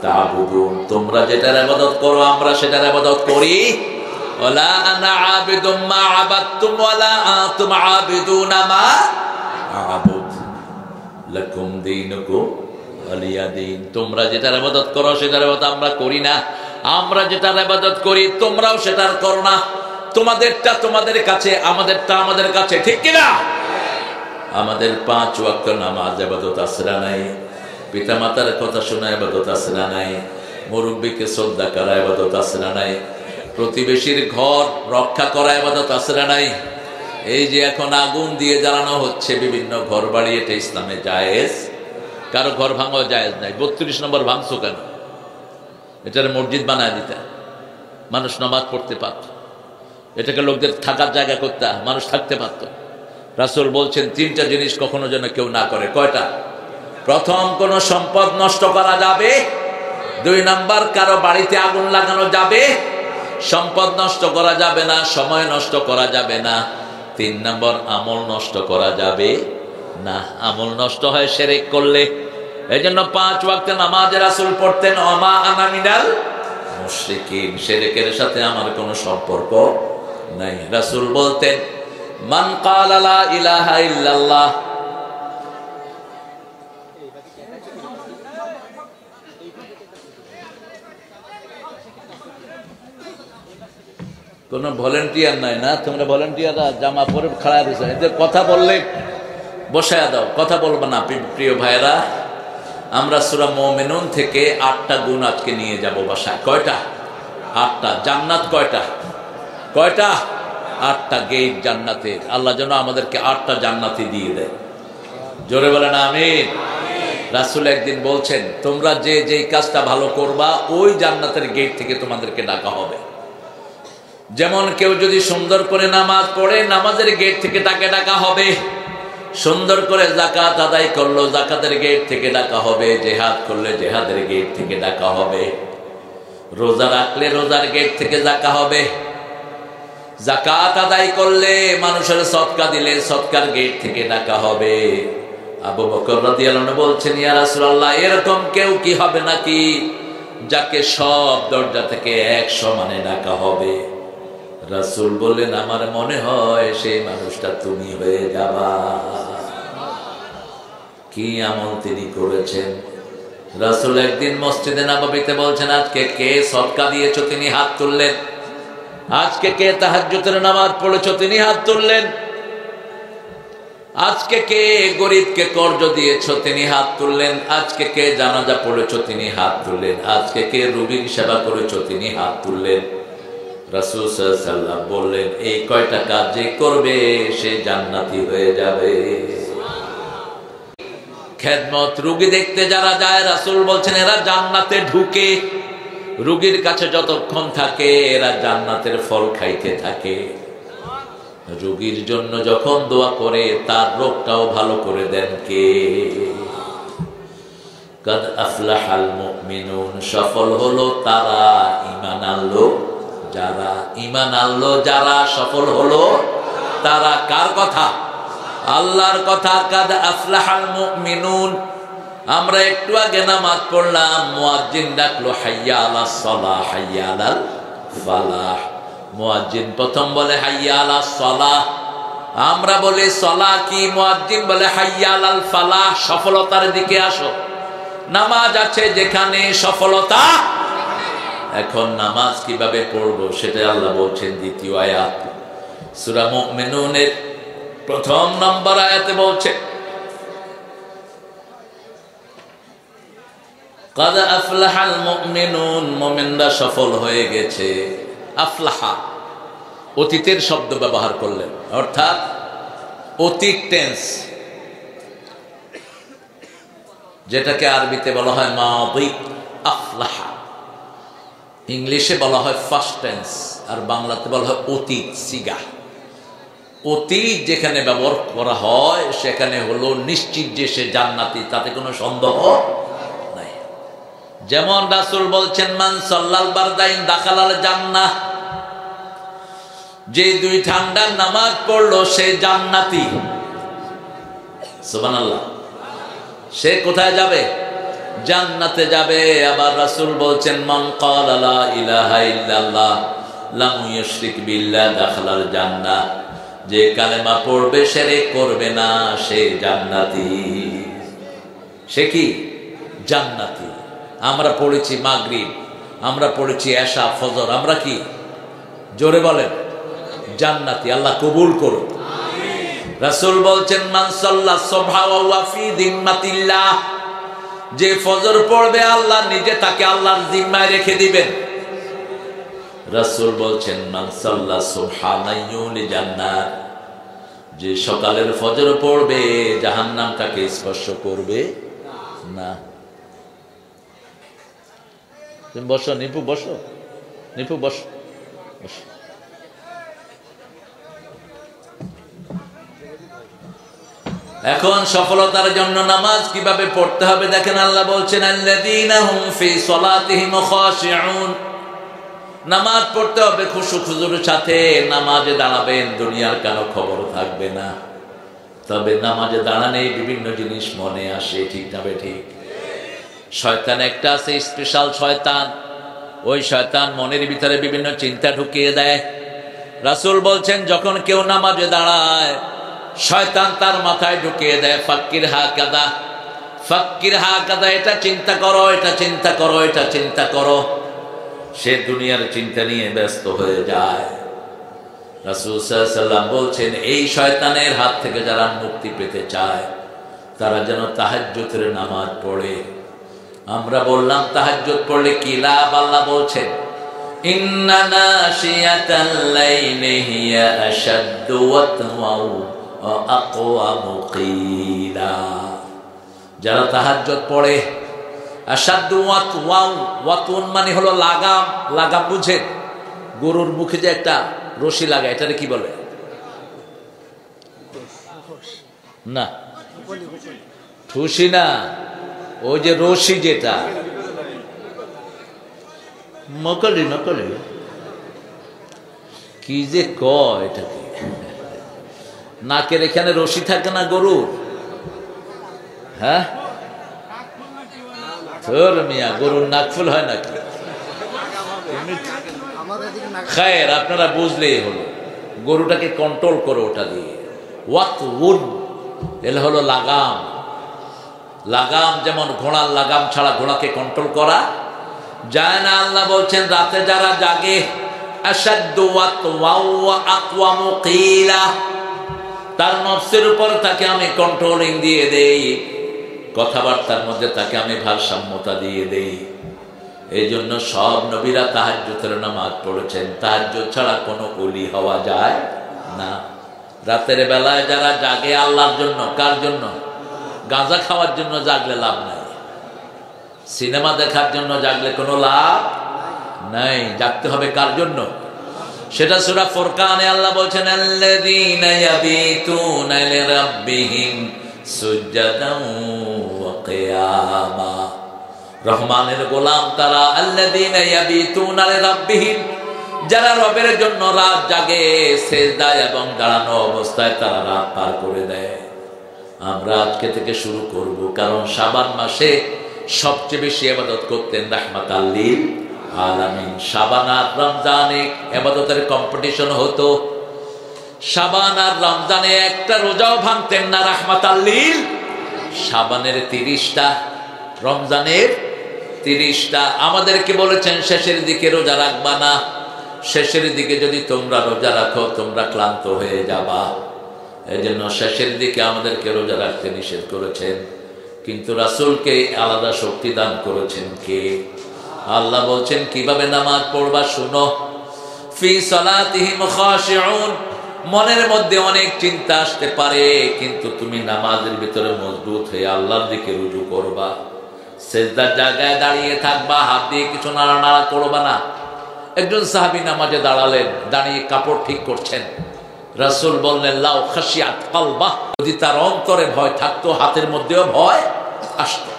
তা'বুদুন। তোমরা যেটার ইবাদত করো আমরা সেটার ইবাদত করি। ওয়ালা আনা আবিদুম মা আবাদতুম ওয়ালা আনতুম আবিদুনা মা আ'বুদ লাকুম দীনুকুম ওয়ালিয়া দীন। তোমরা যেটার ইবাদত করো সেটার ইবাদত আমরা করি না, আমরা যেটার ইবাদত করি তোমরাও সেটার করো না। তোমাদেরটা তোমাদের কাছে, আমাদেরটা আমাদের কাছে, ঠিক কি না? আমাদের 5 ওয়াক্ত নামাজ ইবাদত আসরা নাই, পিতামাতার কথা শোনা ইবাদত আসরা নাই, মুরব্বীকে শ্রদ্ধা করা ইবাদত আসরা নাই, প্রতিবেশীর ঘর রক্ষা করা ইবাদত আসরা নাই। এই যে এখন আগুন দিয়ে জ্বালানো হচ্ছে বিভিন্ন ঘর বাড়ি, এটা ইসলামে জায়েজ? কারো ঘর ভাঙা জায়েজ নাই। 32 নম্বর ভাঙছো কেন? এটার মসজিদ বানায় দিতে, মানুষ নামাজ পড়তে পারত, এটাকে লোকদের থাকার জায়গা করতে মানুষ থাকতে পারত। রাসূল বলছেন 3টা জিনিস কখনো যেন কেউ না করে। কয়টা? প্রথম, কোন সম্পদ নষ্ট করা যাবে। 2 নাম্বার, কারো বাড়িতে আগুন লাগানো যাবে, সম্পদ নষ্ট করা যাবে না, সময় নষ্ট করা যাবে না। 3 নাম্বার, আমল নষ্ট করা যাবে না। আমল নষ্ট হয় শিরক করলে। এই জন্য 5 ওয়াক্তে নামাজ রাসূল পড়তেন, ওমা আনা মিনাল মুশরিকিন, শিরকের সাথে আমার কোনো সম্পর্ক নাই। রাসূল বলতেন, মান ক্বালা লা ইলাহা ইল্লাল্লাহ, কোন ভলেন্টিয়ার নাই না? তোমরা ভলেন্টিয়াররা জামা পরে খাড়া রয়েছে, এদের কথা বললে বসায়া দাও, কথা বলবো না। প্রিয় ভাইরা, আমরা সূরা মুমিনুন থেকে 8টা গুণ আজকে নিয়ে যাব বাসায়। কয়টা? 8টা। জান্নাত কয়টা? কয়টা? 8টা গেট জান্নাতের। আল্লাহ যেন আমাদেরকে 8টা জান্নাতি দিয়ে দেয়। জোরে বলেন আমিন। রাসূল একদিন বলছেন, তোমরা যে যেই কাজটা ভালো করবা ওই জান্নাতের গেট থেকে তোমাদেরকে ডাকা হবে। যেমন কেউ যদি সুন্দর করে নামাজ পড়ে, নামাজের গেট থেকে তাকে ডাকা হবে। সুন্দর করে যাকাত আদায় করলো, যাকাতের গেট থেকে ডাকা হবে। জিহাদ করলে জিহাদের গেট থেকে ডাকা হবে। রোজা রাখলে রোজার গেট থেকে ডাকা হবে। যাকাত আদায় করলে, মানুষের সদকা দিলে সদকার গেট থেকে ডাকা হবে। আবু বকর রাদিয়াল্লাহু আনহু বলছেন, ইয়া রাসূলুল্লাহ, এরকম কেউ কি হবে নাকি যাকে সব দরজা থেকে এক সমানে ডাকা হবে? রাসূল বললেন, আমার মনে হয় সেই মানুষটা তুমি হয়ে যাবা। কি আমল তিনি করেছেন? রাসূল একদিন মসজিদে নববীতে বলছেন, আজকে কে সদকা দিয়েছো? তিনি হাত তুললেন। আজকে কে তাহাজ্জুদের নামাজ পড়েছো? তিনি হাত তুললেন। আজকে কে গরিবকে কর্জ দিয়েছো? তিনি হাত তুললেন। আজকে কে জানাজা পড়েছো? তিনি হাত তুললেন। আজকে কে রোগীর সেবা করেছো? তিনি হাত তুললেন। রাসূল সাল্লাল্লাহু আলাইহি ওয়াসাল্লাম বললেন, এই কয়টা কাজ যে করবে সে জান্নাতি হয়ে যাবে। খেদমত, রোগী দেখতে যারা যায়, রাসূল বলছেন এরা জান্নাতে ঢুকে। রোগীর কাছে যতক্ষণ থাকে এরা জান্নাতের ফল খাইতে থাকে। রোগীর জন্য যখন দোয়া করে তার রোগটাও ভালো করে দেন কে? কাদ আফলাহাল মুমিনুন, সফল হলো তারা, ঈমান আনলো যারা। ঈমান আনলো যারা, সফল হলো তারা। কার কথা? আল্লাহর কথা। কাদ আফলাহাল মুমিনুন। আমরা একটু আগে নামাজ পড়লাম, মুয়াজ্জিন ডাকলো, হাইয়া আলাস সালাহ, হাইয়া আলাল ফালাহ। মুয়াজ্জিন প্রথম বলে হাইয়া আলাস সালাহ, আমরা বলি সালাহ কি? মুয়াজ্জিন বলে হাইয়া আলাল ফালাহ, সফলতার দিকে আসো। নামাজ আছে যেখানে, সফলতা। এখন নামাজ কিভাবে পড়বো সেটা আল্লাহ বলছেন দ্বিতীয় আয়াত সূরা মুমিনুনের 1 নম্বর আয়াতে বলছেন, কাদ আফলাহাল মুমিনুন, মুমিনরা সফল হয়ে গেছে। আফলাহা অতীতের শব্দ ব্যবহার করলেন, অর্থাৎ অতীত টেন্স, যেটাকে আরবিতে বলা হয় মাদি। আফলাহা ইংলিশে বলা হয় ফার্স্ট টেন্স, আর বাংলাতে বলা হয় অতীত সিগা। অতীত যেখানে ব্যবহার করা হয় সেখানে হলো নিশ্চিত যে সে জান্নাতি, তাতে কোনো সন্দেহ নাই। যেমন রাসূল বলছেন, মান সাল্লাল বারদাইন দাখালাল জান্নাহ, যে 2 ঠান্ডার নামাজ পড়লো সে জান্নাতি। সুবহানাল্লাহ। সে কোথায় যাবে? জান্নাতে যাবে। আবার রাসূল বলছেন, মান ক্বালা লা ইলাহা ইল্লাল্লাহ লাম ইউশরিক বিল্লাহ দাখালাল জান্নাহ, যে কালেমা পড়বে শিরক করবে না সে জান্নাতি। সে কি? জান্নাতি। আমরা পড়েছি মাগরিব, আমরা পড়েছি এশা, ফজর, আমরা কি? জোরে বলেন, জান্নাতি। আল্লাহ কবুল করুন। রাসূল বলছেন মান সাল্লা সুবহা ওয়া ফি যিম্মাতিল্লাহ, যে ফজর পড়বে আল্লাহ নিজে তাকে আল্লাহর জিম্মায় রেখে দিবেন। রাসূল বলছেন মান সাল্লা সুবহানাল্লাহি জান্নাত, যে সকালের ফজর পড়বে জাহান্নাম তাকে স্পর্শ করবে না। তুমি বসো নিপু, বসো নিপু, বসো বসো। এখন সফলতার জন্য নামাজ কিভাবে পড়তে হবে দেখেন। আল্লাহ বলছেন আল্লাযীনা হুম ফি সলাতিহিম খাশিউন, নামাজ পড়তে হবে খুশু খুজুর সাথে। নামাজে দাঁড়াবেন, দুনিয়ার কারো খবর থাকবে না। তবে নামাজে দাঁড়ানে বিভিন্ন জিনিস মনে আসে, ঠিক না ঠিক? শয়তান একটা আছে স্পেশাল শয়তান, ওই শয়তান মনের ভিতরে বিভিন্ন চিন্তা ঢুকিয়ে দেয়। রাসূল বলছেন যখন কেউ নামাজে দাঁড়ায় শয়তান তার মাথায় ঢুকিয়ে দেয় ফাক্কির হাকাদা, ফাক্কির হাকাদা, এটা চিন্তা করো, এটা চিন্তা করো, এটা চিন্তা করো। সে দুনিয়ার চিন্তা নিয়ে ব্যস্ত হয়ে যায়। রাসূল সাল্লাল্লাহু আলাইহি ওয়াসাল্লাম বলছেন এই শয়তানের হাত থেকে যারা মুক্তি পেতে চায় তারা যেন তাহাজ্জুদের নামাজ পড়ে। আমরা বললাম তাহাজ্জুদ পড়লে কি লাভ? আল্লাহ বলছেন ইন্না নাশিয়াতাল লাইলি হিয়া আশাদ্দু ওয়াতওয়া ওয়া আকওয়ামু কিলা, যারা তাহাজ্জুদ পড়ে আশাদ্দু ওয়াতওয়া, ওয়াতুন মানে হলো লাগাম, লাগাম বুঝেন? গরুর মুখে যে একটা রশি লাগায় এটারে কি বলে? না ঠুসি না, ওই যে রশি যেটা মকলি, নকলি কি যে কয় এটাকে, নাকের এখানে রশি থাকে না গরুর? হ্যাঁ মিয়া, গরুর নাকফুল হয় নাকি? খায়ের, আপনারা বুঝলেই হলো। গরুটাকে কন্ট্রোল করো ওটা দিয়ে। ওয়াত উড এল হলো লাগাম। লাগাম যেমন ঘোড়ার লাগাম ছাড়া ঘোড়াকে কন্ট্রোল করা যায় না। আল্লাহ বলছেন রাতে যারা জাগে আশাদ্দু ওয়াতওয়া ওয়া আকওয়ামু কিলা, তার নফসের উপর তাকে আমি কন্ট্রোলিং দিয়ে দেই, কথাবার্তার মধ্যে তাকে আমি ভারসাম্যতা দিয়ে দেই। এই জন্য সব নবীরা তাহাজ্জুদের নামাজ পড়েছেন। তাহাজ্জুদ ছাড়া কোনো ওলি হওয়া যায় না। রাতের বেলায় যারা জাগে আল্লাহর জন্য, কার জন্য? গাঁজা খাওয়ার জন্য জাগলে লাভ নাই, সিনেমা দেখার জন্য জাগলে কোনো লাভ নাই। জাগতে হবে কার জন্য? সেটা সূরা ফুরকানে আল্লাহ বলছেন আল্লাযীনা ইয়াবিতুনা লিরাব্বিহিম সুজদান ওয়া কিয়ামা, রহমানের গোলাম তারা আল্লাযীনা ইয়াবিতুনা লিরাব্বিহিম, যারা রবের জন্য রাত জাগে সিজদায় এবং দাঁড়ানো অবস্থায় তারা রাত পার করে দেয়। আমরা আজকে থেকে শুরু করব, কারণ শাবান মাসে সবচেয়ে বেশি ইবাদত করতেন রাহমাতাল লিল আলামিন। শাবান আর রমজানে ইবাদতের কম্পিটিশন হতো। শাবান আর রমজানে একটা রোজাও ভাঙতেন না রাহমাতাল লিল। শাবানের 30টা, রমজানের 30টা। আমাদেরকে বলেছেন শেষের দিকে রোজা রাখবা না, শেষের দিকে যদি তোমরা রোজা রাখো তোমরা ক্লান্ত হয়ে যাবা। এই জন্য শেষের দিকে আমাদেরকে রোজা রাখতে নিষেধ করেছেন। কিন্তু রাসূলকে আলাদা শক্তি দান করেছেন কে? আল্লাহ বলছেন কিভাবে নামাজ পড়বা শুনো। ফি সলাতিহিম খাশিউন, মনের মধ্যে অনেক চিন্তা আসতে পারে, কিন্তু তুমি নামাজের ভিতরে মজবুত হয়ে আল্লাহর দিকে রুজু করবা। সিজদার জায়গায় দাঁড়িয়ে থাকবা, হাত দিয়ে কিছু নাড়ানাড়া করবা না। একজন সাহাবী নামাজে দাঁড়ালেন, দাঁড়িয়ে কাপড় ঠিক করছেন। রাসূল বললেন লাউ খাশিয়াত কলবাহ, যদি তার অন্তরে ভয় থাকতো হাতের মধ্যেও ভয় আসতো।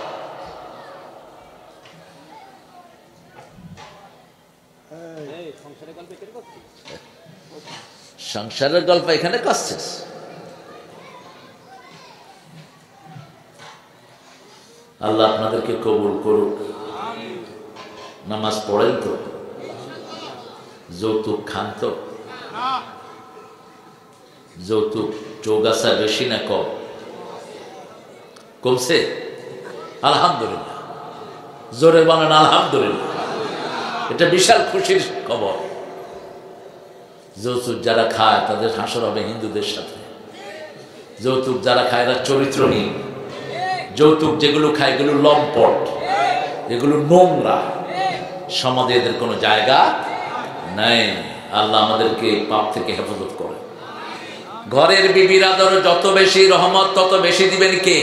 সংসারের গল্প এখানে করছিস? আল্লাহ আপনাদেরকে কবুল করুক। নামাজ পড়েন তো? যৌতুক খান তো? যৌতুক চৌগাছা বেশি না কম? কমছে? আলহামদুলিল্লাহ, জোরে বলেন আলহামদুলিল্লাহ। এটা বিশাল খুশির খবর। যৌতুক যারা খায় তাদের হাসর হবে হিন্দুদের সাথে। যৌতুক যারা খায় এরা চরিত্রহীন। যৌতুক যেগুলো খায় এগুলো লম্পট, এগুলো নোংরা, সমাজে এদের কোনো জায়গা নাই। আল্লাহ আমাদেরকে পাপ থেকে হেফাজত করে। ঘরের বিবির আদর যত বেশি, রহমত তত বেশি দিবেন কে?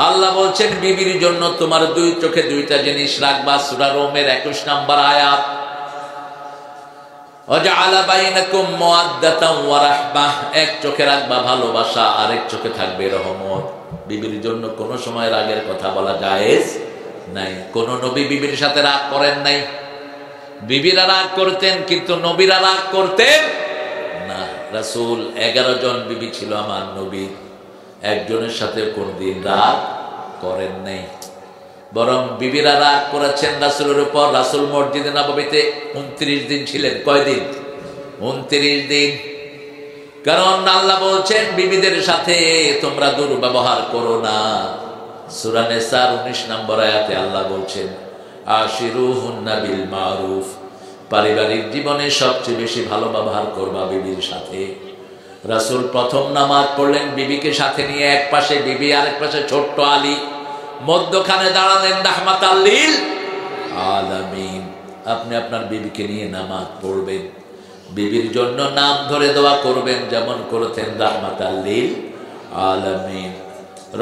আল্লাহ বলছেন বিবির জন্য তোমার দুই চোখে দুইটা জিনিস রাখবা। সূরা রোমের 21 নম্বর আয়াত, ওয়াজআলা বাইনাকুম মাওয়াদ্দাতান ওয়া রাহমাহ, এক চোখে রাখবা ভালোবাসা, আরেক চোখে থাকবে রহমত। বিবির জন্য কোনো সময় রাগের কথা বলা জায়েজ নাই। কোন নবী বিবির সাথে রাগ করেন নাই। বিবিরা রাগ করতেন কিন্তু নবীরা রাগ করতেন না। রাসূল 11 জন বিবি ছিল আমার নবী, একজনের সাথে কোনদিন রাগ করেন নাই। বরং বিবিরা রাগ করেছেন রাসূলের উপর। রাসূল মসজিদে নববীতে 29 দিন ছিলেন। কয়দিন? 29 দিন। কারণ আল্লাহ বলছেন বিবিদের সাথে তোমরা দুর্ব্যবহার করো না। সূরা নিসার 19 নম্বর আয়াতে আল্লাহ বলছেন আশিরুহুন্না বিল মারুফ, পারিবারিক জীবনে সবচেয়ে বেশি ভালো ব্যবহার করবা বিবির সাথে। রাসূল প্রথম নামাজ পড়লেন বিবিকে সাথে নিয়ে, এক পাশে বিবি আরেক পাশে ছোট্ট আলী, মধ্যখানে দাঁড়ালেন রাহমাতাল লিল আলামিন। আপনি আপনার বিবিকে নিয়ে নামাজ পড়বেন, বিবির জন্য নাম ধরে দোয়া করবেন যেমন করতেন রাহমাতাল লিল আলামিন।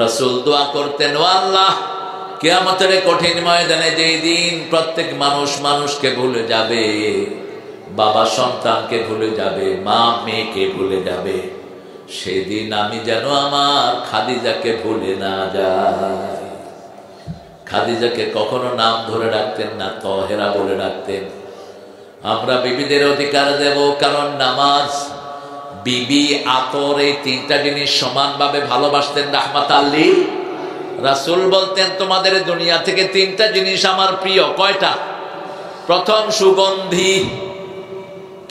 রাসূল দোয়া করতেন, ও আল্লাহ, কিয়ামতের কঠিন ময়দানে যেই দিন প্রত্যেক মানুষ মানুষকে ভুলে যাবে, বাবা সন্তানকে ভুলে যাবে, মা মেয়েকে ভুলে যাবে, সেদিন আমি যেন আমার খাদিজাকে ভুলে না যাই। খাদিজাকে কখনো নাম ধরে ডাকতেন না, তহেরা বলে ডাকতেন। আমরা বিবিদের অধিকার দেব, কারণ নামাজ, বিবি, আতর, এই তিনটা জিনিস সমানভাবে ভালোবাসতেন রাহমাতাল লিল। রাসূল বলতেন তোমাদের দুনিয়া থেকে তিনটা জিনিস আমার প্রিয়। কয়টা? প্রথম সুগন্ধি,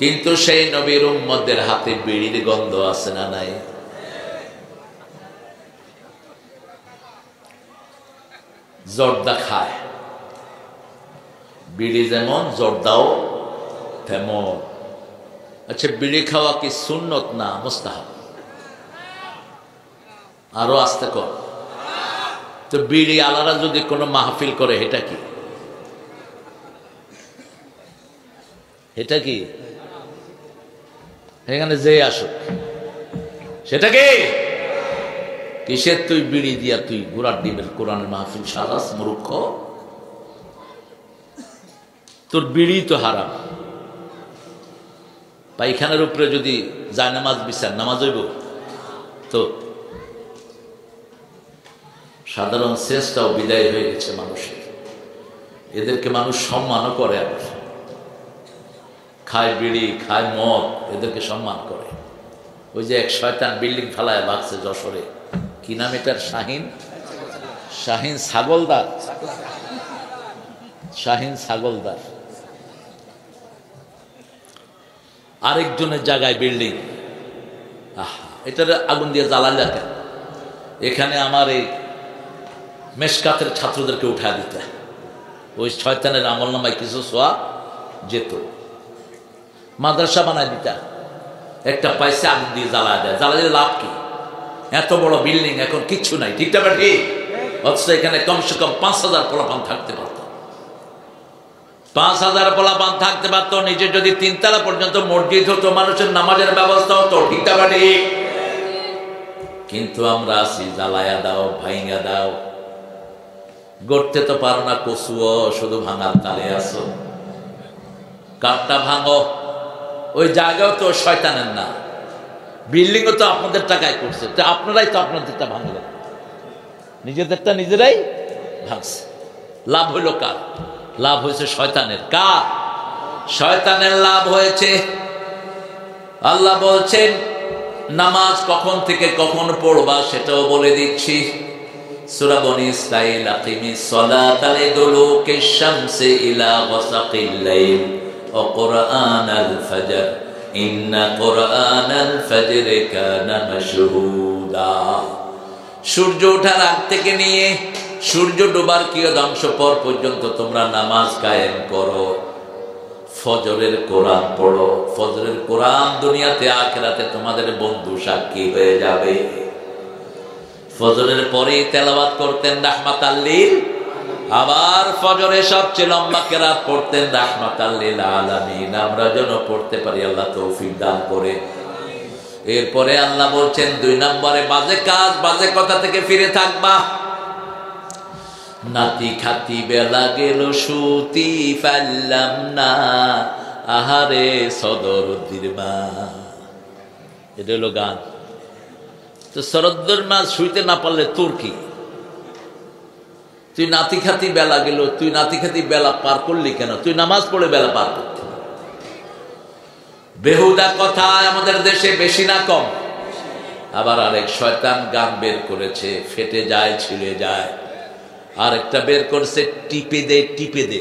কিন্তু সেই নবীর উম্মতদের হাতে বিড়ির গন্ধ আছে না নাই? জর্দা খায়, বিড়ি যেমন জর্দাও তেমন। আচ্ছা, বিড়ি খাওয়া কি সুন্নত না মুস্তাহাব? আরো আস্তে কর। তো বিড়ি আলাদা যদি কোনো মাহফিল করে, এটা কি? এটা কি? এখানে যে আসুক সেটা কি? কিসের তুই বিড়ি দিয়া তুই ঘোড়ার ডিমের কোরআনের মাহফিল সারাস? মূর্খ, তোর বিড়ি তো হারাম। পায়খানার উপরে যদি যায় নামাজ বিচার, নামাজ হইব তো? সাধারণ শেষটাও বিদায় হয়ে গেছে মানুষের। এদেরকে মানুষ সম্মানও করে, আবার খায় বিড়ি, খায় মদ, এদেরকে সম্মান করে। ওই যে এক শয়তান বিল্ডিং ফেলায় ভাগছে যশোরে, কি নাম এটার? শাহিন ছাগলদার, শাহিন ছাগলদার। আরেকজনের জায়গায় বিল্ডিং, এটার আগুন দিয়ে জ্বালালে কেন? এখানে আমার এই মেশকাতের ছাত্রদেরকে উঠা দিতে, ওই শয়তানের আমল নামায় কিছু সোয়া যেত, মাদ্রাসা বানায় দিতা। একটা পয়সা আগুন দিয়ে জ্বালা দেয়, জ্বালা দিলে লাভ কি? এত বড় বিল্ডিং, এখন কিচ্ছু নাই, ঠিক না ঠিক? অথচ এখানে কমসে কম 5000 পোলাপান থাকতে পারত, 5000 পোলাপান থাকতে পারত। নিচে যদি 3 তলা পর্যন্ত মসজিদ হতো, মানুষের নামাজের ব্যবস্থা হতো, ঠিক না ঠিক? কিন্তু আমরা আছি জ্বালায়া দাও, ভাইঙ্গা দাও, গড়তে তো পারো না কচুও, শুধু ভাঙার তালে আসো। কাঠটা ভাঙো, ওই জায়গাও তো শয়তানের না, বিল্ডিংও তো আপনাদের টাকায় করছে, তো আপনারাই তো আপনাদেরটা ভাঙলেন, নিজেদেরটা নিজেরাই ভাঙছে। লাভ হইল কার? লাভ হয়েছে শয়তানের। কার? শয়তানের লাভ হয়েছে। আল্লাহ বলছেন নামাজ কখন থেকে কখন পড়বা সেটাও বলে দিচ্ছি। সূরা বনী ইসরাঈল, আকিমিস সালাতা লিদুলুকিশ শামসি ইলা গাসাকিল লাইল ওয়া কুরআনাল ফাজর ইন্না কুরআনাল ফাজরি কানা মাশহুদা। সূর্য ওঠার আগ থেকে নিয়ে সূর্য ডোবার কিয়দাংশ পর পর্যন্ত তোমরা নামাজ কায়েম করো, ফজরের কোরআন পড়ো। ফজরের কোরআন দুনিয়াতে আখিরাতে তোমাদের বন্ধু সাক্ষী হয়ে যাবে। ফজরের পরে তেলাওয়াত করতেন রাহমাতাল লিল, আবার ফজরে সবচেয়ে লম্বা কেরাত পড়তেন রাহমাতাল লিল আলামিন। আমরা যেন পড়তে পারি, আল্লাহ তৌফিক দান করে। এরপরে আল্লাহ বলছেন 2 নম্বরে বাজে কাজ বাজে কথা থেকে ফিরে থাকবা। নাতি খাতি বেলা গেল সুতি পারলাম না, আহারে সদরুদ্দির মা। এটা হলো গান। তো সরদ্দুর মা শুইতে না পারলে তোর কি? তুই নাতি খাতি বেলা গেল, তুই নাতি খাতি বেলা পার করলি কেন? তুই নামাজ পড়ে বেলা পার করতে। বেহুদা কথা আমাদের দেশে বেশি না কম? আবার আরেক শয়তান গান বের করেছে, ফেটে যায় ছিঁড়ে যায়। আরেকটা বের করছে টিপে দে টিপে দে।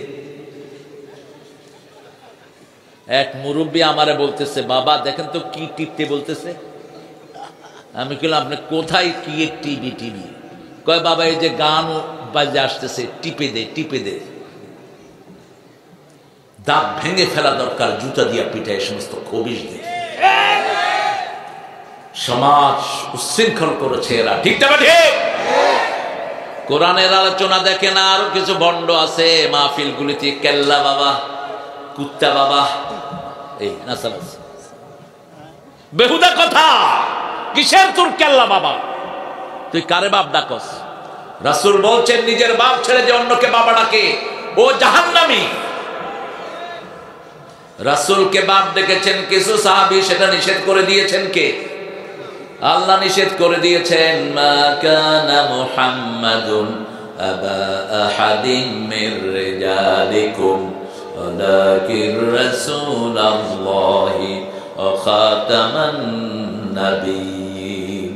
এক মুরব্বী আমারে বলতেছে, বাবা দেখেন তো কি টিপতে বলতেছে। আমি বললাম আপনি কোথায় কি টিভি টিভি? কয় বাবা এই যে গান বাজে আসতেছে, টিপে দে টিপে দে। দাঁত ভেঙে ফেলা দরকার, জুতা দিয়া পিঠায় সমস্ত খবিশ দিয়ে। সমাজ উচ্ছৃঙ্খল করেছে এরা, ঠিক না ঠিক? কোরআনের আলোচনা দেখে না, আরো কিছু ভণ্ড আছে মাহফিল গুলিতে, কেল্লা বাবা, কুত্তা বাবা, এই নাসাল বেহুদা কথা। কিসের তোর কেল্লা বাবা? তুই কারে বাপ ডাকস? রাসূল বলছেন নিজের বাপ ছেড়ে যে অন্যকে বাবা ডাকে ও জাহান্নামী। রাসূলকে বাপ ডেকেছেন কিছু সাহাবী, সেটা নিষেধ করে দিয়েছেন কে? আল্লাহ নিষেধ করে দিয়েছেন, মা কানা মুহাম্মাদুন আবা আহাদিন মির রিজালিকুম ওয়ালাকিন রাসূলুল্লাহি ওয়া খাতামান নাবিয়্যিন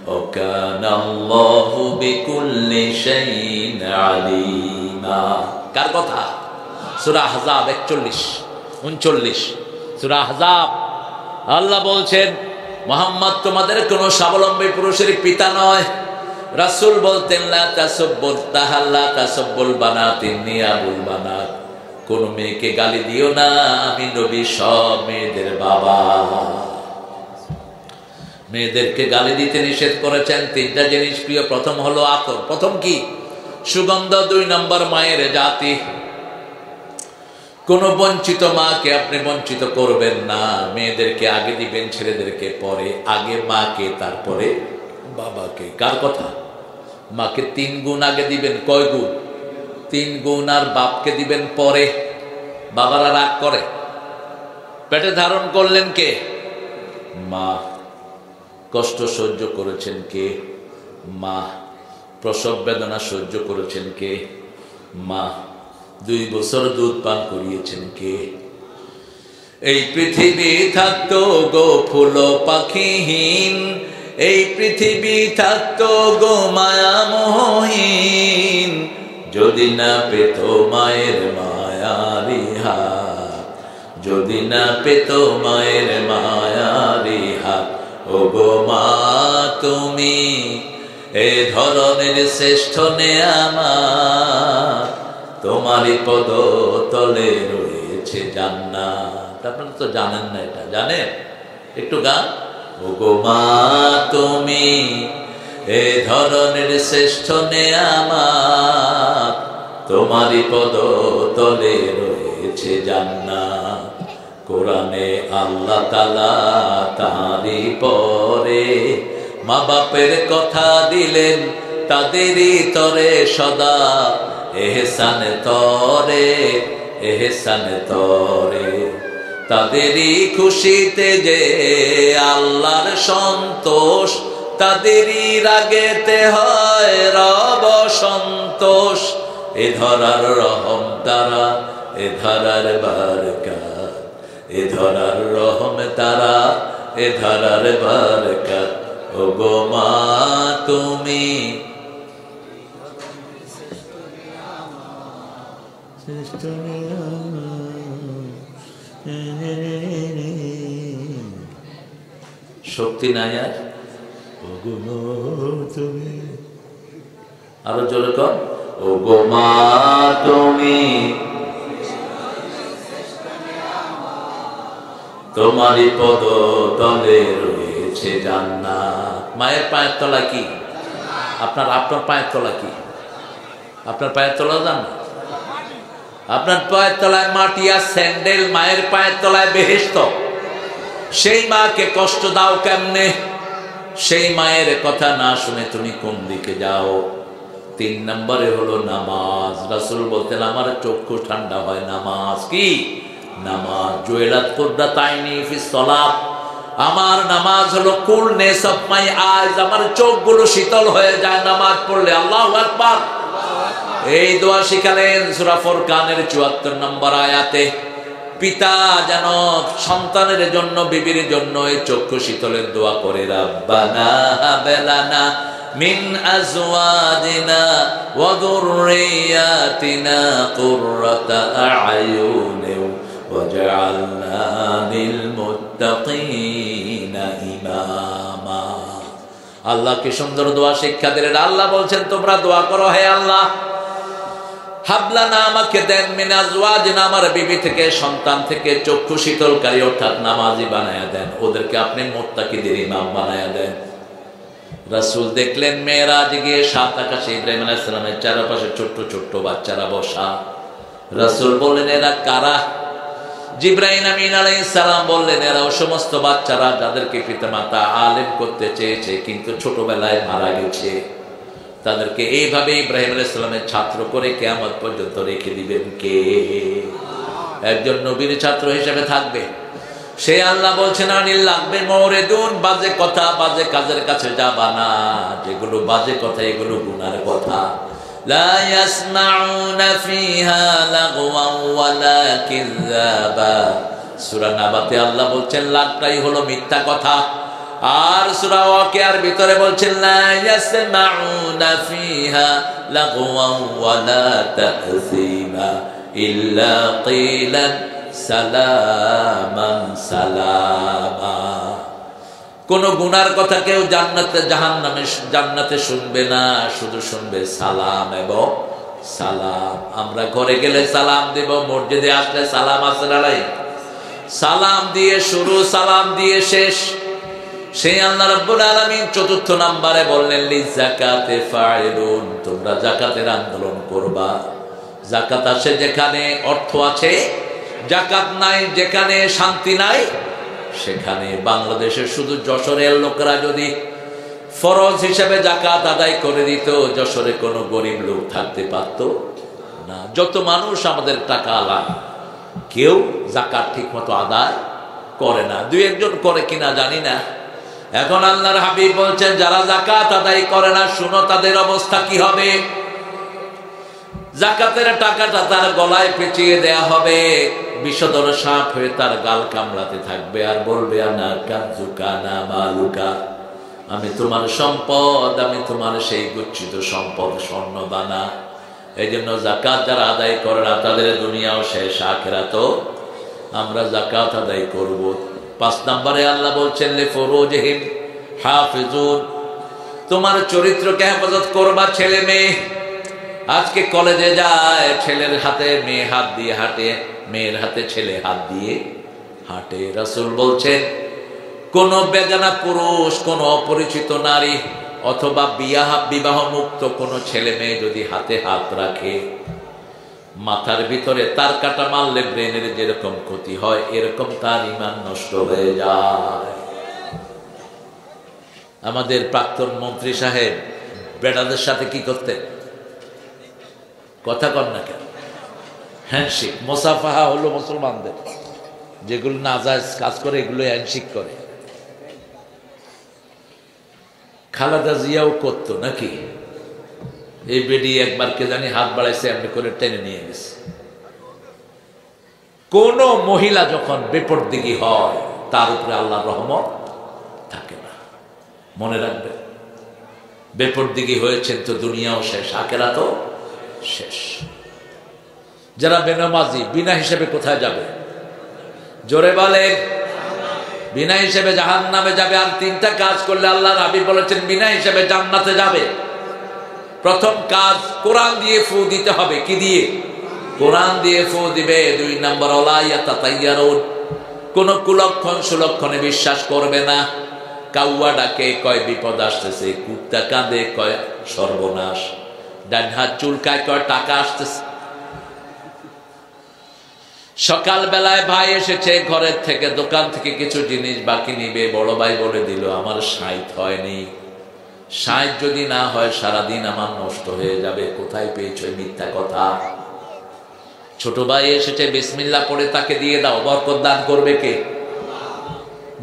ওয়া কানা আল্লাহু বিকুল্লি শাইইন আলিমা। কার কথা? সূরা আহজাব 41-39 সূরা আহজাব। আল্লাহ বলছেন মুহাম্মদ তোমাদের কোন স্বাবলম্বী পুরুষের পিতা নয়। রাসূল বলতেন লা তাসাব্বুল তাহাল্লা তাসাব্বুল বানাত ইন্নী আবুল বানাত, কোন মেয়েকে গালি দিও না, আমি নবী সব মেয়েদের বাবা। মেয়েদেরকে গালি দিতে নিষেধ করেছেন। 3টা জিনিস প্রিয়। প্রথম হলো আতর। প্রথম কি? সুগন্ধ। 2 নম্বর মায়ের জাতি। কোন বঞ্চিত মাকে আপনি বঞ্চিত করবেন না। মেয়েদেরকে আগে দিবেন, ছেলেদেরকে পরে। আগে মাকে, তারপরে বাবাকে। কার কথা? মাকে 3 গুণ আগে দিবেন। কয় গুণ? 3 গুণ। আর বাপকে দিবেন পরে। বাবারা রাগ করে। পেটে ধারণ করলেন কে? মা। কষ্ট সহ্য করেছেন কে? মা। প্রসব বেদনা সহ্য করেছেন কে? মা। 2 বছর দুধ পান করিয়েছেন কে? এই পৃথিবী থাকতো গো ফুল পাখিহীন, এই পৃথিবী থাকতো গো মায়া মোহহীন, যদি না পেত মায়ের মায়ারি হাত, যদি না পেত মায়ের মায়ারি হাত। ও গো মা তুমি এ ধরনের শ্রেষ্ঠ নেয়ামত, তোমারই পদ তলে রয়েছে জান্নাত। আপনারা তো জানেন না এটা, জানেন? একটু গান। ও গো মা তুমি এ ধরনের শ্রেষ্ঠ নেয়ামত, তোমারই পদ তলে রয়েছে জান্নাত। কোরআনে আল্লাহ তাআলা তারই পরে মা বাপের কথা দিলেন, তাদেরই তরে সদা এহসান তরে, এহসান তরে। তাদেরই খুশিতে যে আল্লাহর সন্তোষ, তাদেরই রাগেতে হয় রব সন্তোষ। এ ধরার রহম তারা, এ ধরার বারকাত, এ ধরার রহম তারা, এ ধরার বারকাত। ও গো মা তুমি শক্তি নাই আর। ও গো মা তুমি, আরো জোরে কর। ও গো মা তুমি তোমারই পদ তলে রয়েছে জান্নাত। মায়ের পায়ের তলা কি? আপনার পায়ের তলা কি? আপনার পায়ের তলা জান না? আপনার পায়ের তলায় মাটি আর স্যান্ডেল, মায়ের পায়ের তলায় বেহেশত। সেই মাকে কষ্ট দাও কেমনে? সেই মায়ের কথা না শুনে তুমি কোন দিকে যাও? 3 নম্বরে হলো নামাজ। রাসূল বলতেন আমার চক্ষু ঠান্ডা হয় নামাজ। কি নামাজ? জুয়েলাত কুররাতাইনি ফিস সালাত, আমার নামাজ হলো কুলনেস অফ মাই আইজ, আমার চোখগুলো শীতল হয়ে যায় নামাজ পড়লে। আল্লাহু আকবার। এই দোয়া শিখালেন সূরা ফুরকানের 74 নম্বর আয়াতে। পিতা যেন সন্তানের জন্য, বিবির জন্য এই চক্ষু শীতলের দোয়া করে, রাব্বানা হাবলানা মিন আজওয়াজিনা ওয়া যুররিয়াতিনা কুররাতা আ'য়ুনিন ওয়াজআলনা লিল মুত্তাকিনা ইমামা। আল্লাহ কি সুন্দর দোয়া শিক্ষা দিলেন। আল্লাহ বলছেন তোমরা দোয়া করো, হে আল্লাহ হাবলানা আমাকে দেন, মিন আজওয়াজিনা আমার বিবি থেকে, সন্তান থেকে চক্ষু শীতলকারী অর্থাৎ নামাজি বানায়া দেন, ওদেরকে আপনি মুত্তাকিদের ইমাম বানায়া দেন। রাসূল দেখলেন মেরাজে গিয়ে 7 আকাশে ইব্রাহিম আলাইহিস সালামের চারপাশে ছোট্ট ছোট্ট বাচ্চারা বসা। রাসূল বললেন এরা কারা? জিবরাইল আমিন আলাইহিস সালাম বললেন এরা ওই সমস্ত বাচ্চারা যাদেরকে পিতামাতা আলেম করতে চেয়েছে কিন্তু ছোটবেলায় মারা গেছে। তাদেরকে এইভাবে ইব্রাহিম আলাইহিস সালামের ছাত্র করে কিয়ামত পর্যন্ত রেখে দিবেন কে? একজন নবীর ছাত্র হিসেবে থাকবে। সে আল্লাহ বলছেন আনিল লাগবে মওরিদুন, বাজে কথা বাজে কাজের কাছে যাবা না, যেগুলো বাজে কথা এগুলো গুনার কথা। লা ইয়াসমাউনা ফিহা লাগওয়ান ওয়ালা কিযাবা। সূরা নাবাতে আল্লাহ বলছেন লাগটাই হলো মিথ্যা কথা। আর সূরা ওয়াকিয়ার ভিতরে বলছেন লা ইয়াসমাউনা ফিহা লাগওয়ান ওয়ালা তা'সীমা ইল্লা কিলান সালামান সালামা। কোন গুনার কথা কেউ জান্নাতে জাহান্নামে জান্নাতে শুনবে না, শুধু শুনবে সালাম এবং সালাম। আমরা ঘরে গেলে সালাম দেব, মসজিদে আসলে সালাম আসসালামু আলাইকুম, সালাম দিয়ে শুরু সালাম দিয়ে শেষ। সেই আল্লাহ রাব্বুল আলামিন 4 নম্বরে বললেন লিযাকাতে ফাইলুন, তোমরা যাকাতের আন্দোলন করবা। যাকাত আসে যেখানে অর্থ আছে, যাকাত নাই যেখানে শান্তি নাই সেখানে। বাংলাদেশের শুধু যশোরের লোকেরা যদি ফরজ হিসেবে যাকাত আদায় করে দিত, যশোরে কোনো গরিব লোক থাকতে পারত না। যত মানুষ আমাদের টাকা আলান, কেউ যাকাত ঠিক মতো আদায় করে না, 2-1 করে কিনা জানি না। এখন আল্লাহর হাবিব বলছেন যারা যাকাত আদায় করে না, শুনো তাদের অবস্থা কি হবে। যাকাতের টাকাটা তার গলায় পেঁচিয়ে দেয়া হবে, বিষধর সাপ হয়ে তার গাল কামড়াতে থাকবে আর বলবে আনা কানজুকা না মালুকা, আমি তোমার সম্পদ, আমি তোমার সেই গচ্ছিত সম্পদ স্বর্ণ দানা। এই জন্য যাকাত যারা আদায় করে না তাদের দুনিয়াও শেষ, আখিরাতও। আমরা যাকাত আদায় করব। 5 নম্বরে আল্লাহ বলছেন লিফুরুজিহিম হাফিজুন, তোমার চরিত্রকে হেফাজত করবা। ছেলে মেয়ে আজকে কলেজে যায়, ছেলের হাতে মেয়ে হাত দিয়ে হাঁটে, মেয়ের হাতে ছেলে হাত দিয়ে হাঁটে। রাসূল বলছেন কোন বেগানা পুরুষ, কোন অপরিচিত নারী অথবা বিবাহ মুক্ত কোন ছেলে মেয়ে যদি হাতে হাত রাখে, মাথার ভিতরে তার কাটা মারলে ব্রেনের যেরকম ক্ষতি হয় এরকম তার ঈমান নষ্ট হয়ে যায়। আমাদের প্রাক্তন মন্ত্রী সাহেব বেটাদের সাথে কি করতেন? কথা কর না কেন? হ্যান্ডশেক, মুসাফাহা হলো মুসলমানদের, যেগুলো নাজায়েজ কাজ করে এগুলো হ্যান্ডশেক করে। খালেদা জিয়াও করতো নাকি? এই বেডি একবার কে জানি হাত বাড়াইছে, এমনি করে টেনে নিয়ে গেছে। কোন মহিলা যখন বেপরদিগী হয় তার উপরে আল্লাহর রহমত থাকে না। মনে রাখবেন, বেপরদিগী হয়েছেন তো দুনিয়াও শেষ, আখিরাতও শেষ। যারা বেনামাজি বিনা হিসেবে কোথায় যাবে? জোরে বলেন। বিনা হিসেবে জাহান্নামে যাবে। আর 3টা কাজ করলে আল্লাহর হাবিব বলেছেন বিনা হিসেবে জান্নাতে যাবে। প্রথম কাজ কোরআন দিয়ে ফু দিতে হবে। কি দিয়ে? কোরআন দিয়ে ফু দিবে। 2 নম্বর ওলা ইয়াতাতাইয়ারুন, কোন কুলক্ষণ সুলক্ষণে বিশ্বাস করবে না। কাউয়া ডাকে কয় বিপদ আসতেছে, কুত্তা কাঁদে কয় সর্বনাশ, ডান হাত চুলকায় কয় টাকা আসতেছে। সকাল বেলায় ভাই এসেছে ঘরের থেকে, দোকান থেকে কিছু জিনিস বাকি নিবে, বড় ভাই বলে দিল আমার 60 হয়নি, 60 যদি না হয় সারাদিন আমার নষ্ট হয়ে যাবে। কোথায় পেয়েছো মিথ্যা কথা? ছোট ভাই এসেছে, বিসমিল্লাহ পড়ে তাকে দিয়ে দাও, বরকত দান করবে কে?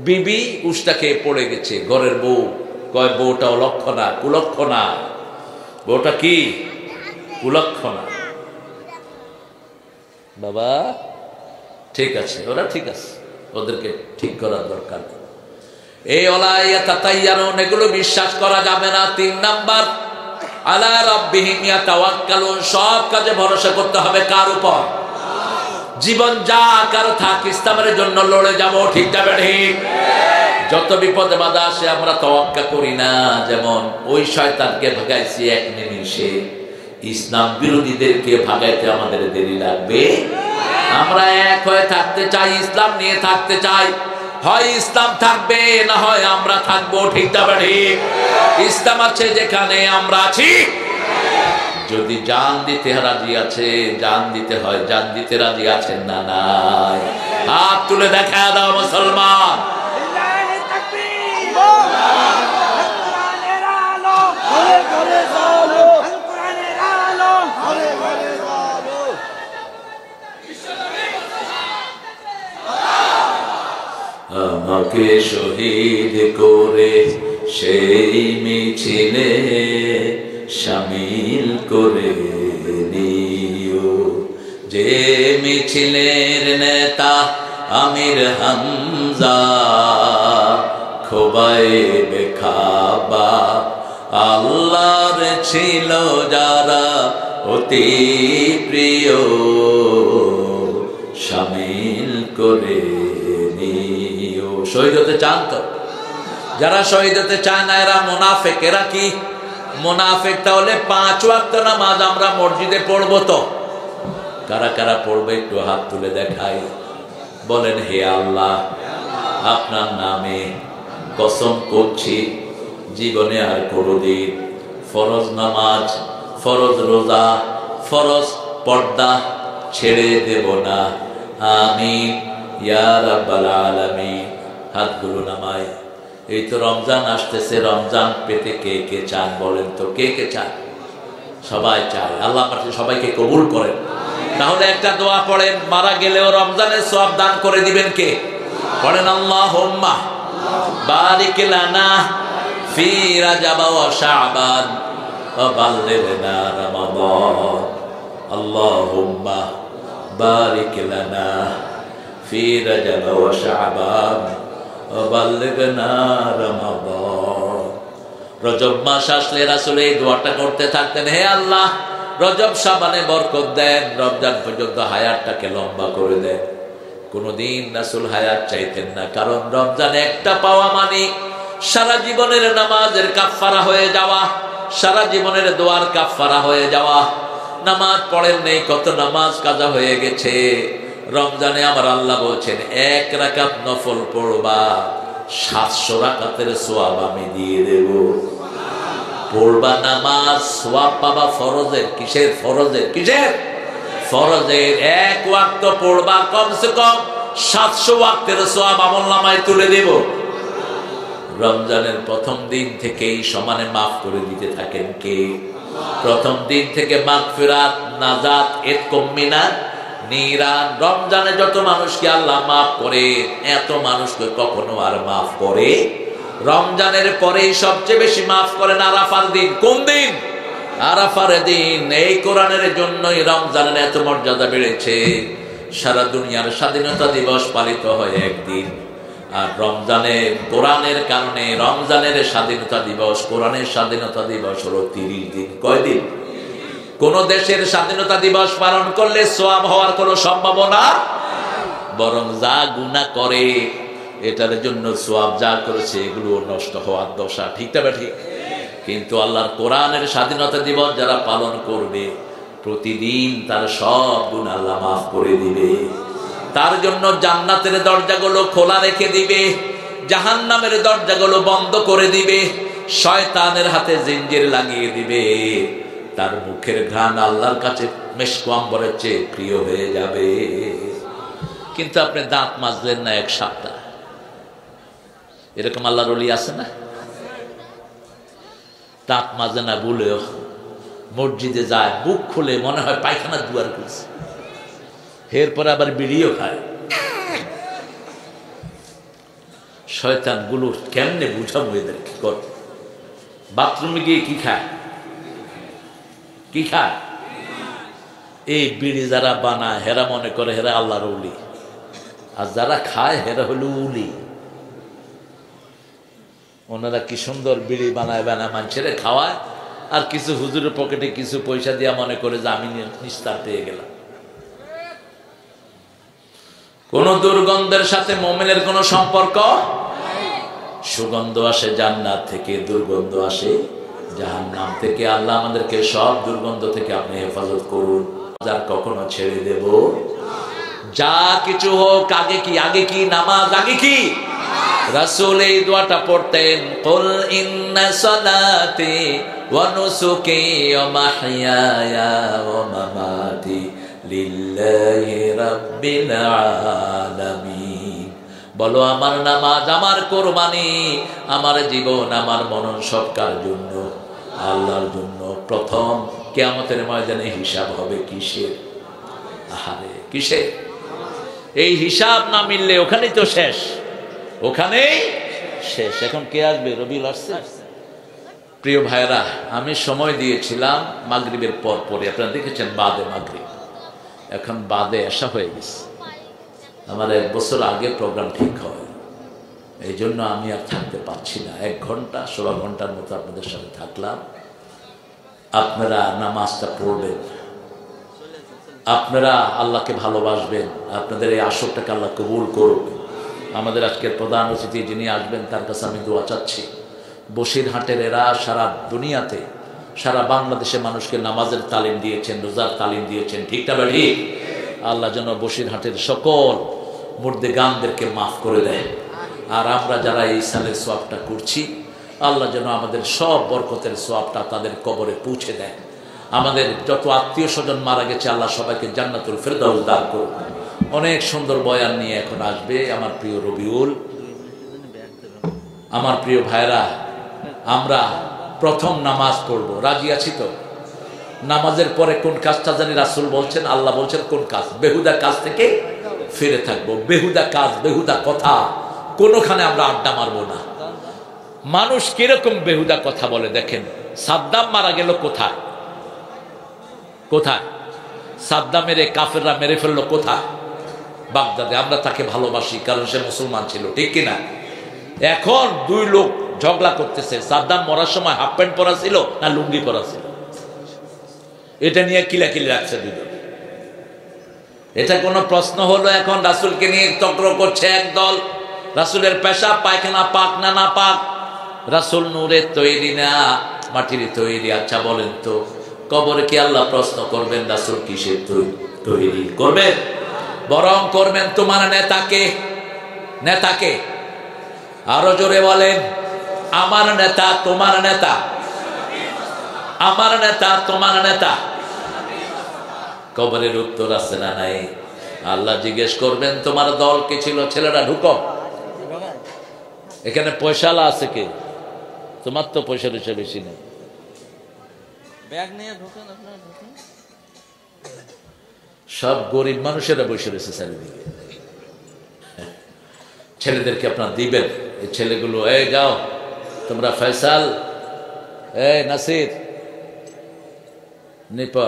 বিবি উষ্টা খেয়ে পড়ে গেছে। ঘরের বউ কয় বউটা অলক্ষণা, কুলক্ষণা। বউটা কি? কুলক্ষণা। বাবা ঠিক আছে, ওরা ঠিক আছে, ওদেরকে ঠিক করার দরকার। এই ওলাইয়া তাতাইয়ারুন, এগুলো বিশ্বাস করা যাবে না। 3 নাম্বার, আলা রাব্বিহিম ইয়াতাওয়াক্কালুন, সব কাজে ভরসা করতে হবে কার উপর? জীবন যা কারো থাক, ইসলামের জন্য লড়ে যাব, ঠিক যাবে ঠিক? যত বিপদে বাধা আসে আমরা তাওয়াক্কা করি না। যেমন ওই শয়তানকে ভাগাইছি এক নিমিষে, ইসলাম বিরোধীদেরকে ভাগাইতে আমাদের দেরি লাগবে? আমরা এক হয়ে থাকতে চাই, ইসলাম নিয়ে থাকতে চাই, হয় ইসলাম থাকবে না হয় আমরা থাকবো, ঠিক যাবে ঠিক? ইসলাম আছে যেখানে আমরা আছি। যদি জান দিতে রাজি আছে, জান দিতে হয়, জান দিতে রাজি আছেন না নাই? হাত তুলে দেখা দাও মুসলমান। আমাকে শহীদ করে সেই মিছিলে শামিল করে নিও, যে মিছিলের নেতা আমির হামজা, খোবাইবে খাবা আল্লাহর ছিল যারা অতি প্রিয়, শামিল করে নিও। শহীদ হতে চান তো? যারা শহীদ হতে চায় না এরা মুনাফিক। এরা কি মুনাফিক? তাহলে 5 ওয়াক্ত নামাজ আমরা মসজিদে পড়বো তো? কারা কারা পড়বে একটু হাত তুলে দেখাই। বলেন, হে আল্লাহ, আপনার নামে কসম করছি জীবনে আর কোনোদিন ফরজ নামাজ, ফরজ রোজা, ফরজ পর্দা ছেড়ে দেব না। আমিন ইয়া রাব্বাল আলামিন। হাতগুলো নামায়। এই তো রমজান আসতেছে, রমজান পেতে কে কে চান বলেন তো? কে কে চান? সবাই চায়। আল্লাহ পাক সবাইকে কবুল করেন। তাহলে একটা দোয়া পড়েন, মারা গেলেও রমজানের সওয়াব দান করে দিবেন কে? পড়েন, আল্লাহুম্মা বারিক লানা ফি রাজাব ওয়া শাবান ওয়া বাল্লিগনা রমাদান। আল্লাহুম্মা বারিক লানা ফি রাজাব ওয়া শাবান ওয়া বাল্লিগনা রমাদান। রজব মাস আসলে রাসূল এই দোয়াটা করতে থাকতেন, হে আল্লাহ রজব শাবানে বরকত দেন, রমজান পর্যন্ত হায়াতটাকে লম্বা করে দেন। কোনদিন রাসূল হায়াত চাইতেন না, কারণ রমজানে একটা পাওয়া মানে সারা জীবনের নামাজের কাফফারা হয়ে যাওয়া, সারা জীবনের দোয়ার কাফফারা হয়ে যাওয়া। নামাজ পড়েন নেই, কত নামাজ কাজা হয়ে গেছে। রমজানে আমার আল্লাহ বলছেন 1 রাকাত নফল পড়বা, 700 রাকাতের সওয়াব আমি দিয়ে দেব। পড়বা নামাজ, সওয়াব পাবা ফরজের। কিসের ফরজের? কিসের ফরজের? 1 ওয়াক্ত পড়বা, কমসে কম 700 ওয়াক্তের সওয়াব আমলনামায় তুলে দেব। রমজানের প্রথম দিন থেকেই সমানে মাফ করে দিতে থাকেন কে? প্রথম দিন থেকে মাগফিরাত, নাজাত, ইতকুম মিনান নিরান। রমজানে যত মানুষকে আল্লাহ মাফ করে, এত মানুষকে কখনো আর মাফ করে? রমজানের পরেই সবচেয়ে বেশি মাফ করেন আরাফার দিন। কোন দিন? আরাফার দিন। এই কোরআনের জন্যই রমজানের এত মর্যাদা বেড়েছে। সারা দুনিয়ার স্বাধীনতা দিবস পালিত হয় একদিন, আর রমজানে কোরআনের কারণে রমজানের স্বাধীনতা দিবস, কোরআনের স্বাধীনতা দিবস হলো 30 দিন। কয় দিন? কোন দেশের স্বাধীনতা দিবস পালন করলে সওয়াব হওয়ার কোনো সম্ভাবনা, বরং যা গুনাহ করে এটার জন্য সওয়াব যা করেছে এগুলো নষ্ট হওয়ার দশা, ঠিক না ঠিক? কিন্তু আল্লাহর কোরআনের স্বাধীনতা দিবস যারা পালন করবে, প্রতিদিন তার সব গুনাহ আল্লাহ মাফ করে দিবে। তার জন্য জান্নাতের দরজাগুলো খোলা রেখে দিবে। জাহান্নামের দরজাগুলো বন্ধ করে দিবে, শয়তানের হাতে জিঞ্জির লাগিয়ে দিবে, তার মুখের ঘ্রাণ আল্লাহর কাছে মেশকু আম্বরের চেয়ে প্রিয় হয়ে যাবে। কিন্তু আপনি দাঁত মাজলেন না 1 সপ্তাহ, এরকম আল্লাহর ওলি আছে না? দাঁত মাজে না বলেও মসজিদে যায়, বুক খুলে মনে হয় পায়খানার দুয়ার খুলছে, এরপরে আবার বিড়িও খায়। শয়তান গুলো কেমনে বুঝাবো এদের? কি কর, বাথরুমে গিয়ে কি খায়? কি খায়? এই বিড়ি যারা বানায় হেরা মনে করে হেরা আল্লাহর ওলি, আর যারা খায় হেরা হলো উলি। ওনারা কি সুন্দর বিড়ি বানায় বানায় মানুষের খাওয়ায়, আর কিছু হুজুরের পকেটে কিছু পয়সা দিয়া মনে করে যে আমি নিস্তার পেয়ে গেলাম। কোন দুর্গন্ধের সাথে মুমিনের কোনো সম্পর্ক। সুগন্ধ আসে জান্নাত থেকে, দুর্গন্ধ আসে জাহান্নাম থেকে। আল্লাহ আমাদেরকে সব দুর্গন্ধ থেকে আপনি হেফাজত করুন, যার কখনো ছেড়ে দেব। যা কিছু হোক, আগে কি নামাজ, আগে কি? রাসূল এই দোয়াটা পড়তেন, কুল ইন্না সালাতি ওয়া নুসুকি ওয়া মাহইয়ায়া ওয়া মামাতি লিল্লাহি রাব্বিল আলামিন। বলো আমার নামাজ, আমার কোরবানি, আমার জীবন, আমার মনন সব কার জন্য? আল্লাহর জন্য। প্রথম কিয়ামতের ময়দানে হিসাব হবে কিসের? আহারে কিসের? এই হিসাব না মিললে ওখানেই তো শেষ, ওখানেই শেষ। এখন কে আসবে? রবিউল আসছে। প্রিয় ভাইরা, আমি সময় দিয়েছিলাম মাগরিবের পর পরে, আপনারা দেখেছেন বাদে মাগরিব, এখন বাদে এশা হয়ে গেছে। আমার 1 বছর আগে প্রোগ্রাম ঠিক হয়, এই জন্য আমি আর থাকতে পারছি না। 1 ঘন্টা 16 ঘন্টার মতো আপনাদের সাথে থাকলাম। আপনারা নামাজটা পড়বেন, আপনারা আল্লাহকে ভালোবাসবেন, আপনাদের এই আসরটাকে আল্লাহ কবুল করুন। আমাদের আজকের প্রধান অতিথি যিনি আসবেন তার কাছে আমি দোয়া চাচ্ছি। বসিরহাটের এরা সারা দুনিয়াতে, সারা বাংলাদেশে মানুষকে নামাজের তালিম দিয়েছেন, রোজার তালিম দিয়েছেন, ঠিক না ঠিক? আল্লাহ যেন বসিরহাটের সকল মুর্দেগানদেরকে মাফ করে দেয়। আর আমরা যারা এই সালের সোয়াবটা করছি, আল্লাহ যেন আমাদের সব বরকতের সোয়াবটা তাদের কবরে পৌঁছে দেয়। আমাদের যত আত্মীয় স্বজন মারা গেছে, আল্লাহ সবাইকে জান্নাতুল ফেরদাউস দান করুন। অনেক সুন্দর বয়ান নিয়ে এখন আসবে আমার প্রিয় রবিউল। আমার প্রিয় ভাইরা, আমরা প্রথম নামাজ পড়বো, রাজি আছি তো? নামাজের পরে কোন কাজটা জানি রাসূল বলছেন, আল্লাহ বলছেন কোন কাজ? বেহুদা কাজ থেকে ফিরে থাকবো। বেহুদা কাজ, বেহুদা কথা, কোনোখানে আমরা আড্ডা মারবো না। মানুষ কিরকম বেহুদা কথা বলে দেখেন। সাদ্দাম মারা গেল কোথায়? কোথায়? সাদ্দামের কাফেররা মেরে ফেললো কোথায়? বাগদাদে। আমরা তাকে ভালোবাসি কারণ সে মুসলমান ছিল, ঠিক কিনা? এখন 2 লোক ঝগড়া করতেছে, সাদ্দাম মরার সময় হাফ প্যান্ট পরা ছিল না লুঙ্গি পরা ছিল, এটা নিয়ে কিলাকিলি রাখছে 2 জন। এটা কোনো প্রশ্ন হলো? এখন রাসূলকে নিয়ে চক্র করছে একদল। রাসূলের পেশাব পায়খানা পাক না না পাক? রাসূল নূরের তৈরি না মাটির তৈরি? আচ্ছা বলেন তো, কবরে কি আল্লাহ প্রশ্ন করবেন রাসূল কিসের তৈরি? করবেন? বরং করবেন তোমার নেতাকে। নেতাকে আরো জোরে বলেন, আমার নেতা তোমার নেতা, আমার নেতা তোমার নেতা। কবরের উত্তর আছে না নাই? আল্লাহ জিজ্ঞেস করবেন তোমার দল কি ছিল? ছেলেরা ঢুকো, এখানে পয়সালা আছে কে? তোমার তো পয়সা টয়সা বেশি নেই, ব্যাগ নিয়ে ঢুকেন, আপনারা ঢুকেন। সব গরিব মানুষেরা বসে রয়েছে চারিদিকে। ছেলেদেরকে আপনার দিবেন, এই ছেলেগুলো, এই যাও তোমরা, ফয়সাল, এই নাসির, নিপা,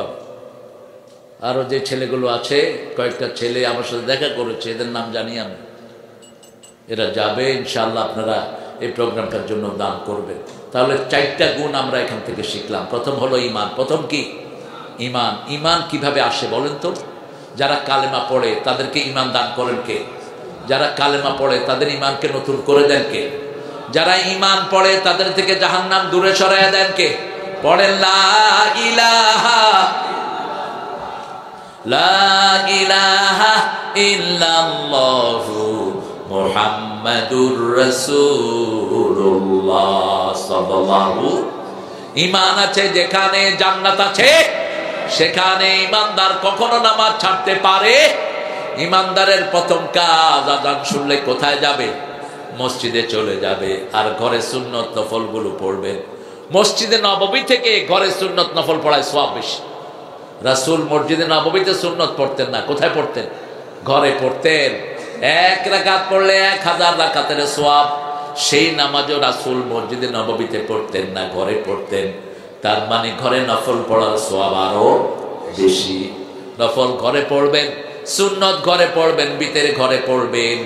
আরো যে ছেলেগুলো আছে, কয়েকটা ছেলে আমার সাথে দেখা করেছে, এদের নাম জানি আমি। এরা যাবে ইনশাআল্লাহ। আপনারা এই প্রোগ্রামটার জন্য দান করবেন। তাহলে 4টা গুণ আমরা এখান থেকে শিখলাম। প্রথম হলো ঈমান। প্রথম কি? ঈমান। ঈমান কিভাবে আসে বলেন তো? যারা কালেমা পড়ে তাদেরকে ঈমান দান করেন কে? যারা কালেমা পড়ে তাদের ঈমানকে নতুন করে দেন কে? যারা ঈমান পড়ে তাদের থেকে জাহান্নাম দূরে সরাইয়া দেন কে? পড়েন লা ইলাহা লা ইলাহা ইল্লাল্লাহু মুহাম্মাদুর রাসূলুল্লাহ সাল্লাল্লাহু। ঈমান আছে যেখানে জান্নাত আছে, সেখানে ঈমানদার কখনো নামাজ ছাড়তে পারে? ঈমানদারের প্রথম কাজ আযান শুনলে কোথায় যাবে? মসজিদে চলে যাবে, আর ঘরে সুন্নত নফল গুলো পড়বেন। মসজিদে নববী থেকে ঘরে সুন্নত নফল পড়ায় সওয়াব বেশি। রাসূল মসজিদে নববীতে সুন্নত পড়তেন না, কোথায় পড়তেন? ঘরে পড়তেন। এক রাকাত পড়লে 1000 রাকাতের সওয়াব। সেই নামাজও রাসূল মসজিদে নববীতে পড়তেন না, ঘরে পড়তেন। তার মানে ঘরে নফল পড়ার সওয়াব আরো বেশি। নফল ঘরে পড়বেন, সুন্নত ঘরে পড়বেন, বিতের ঘরে পড়বেন,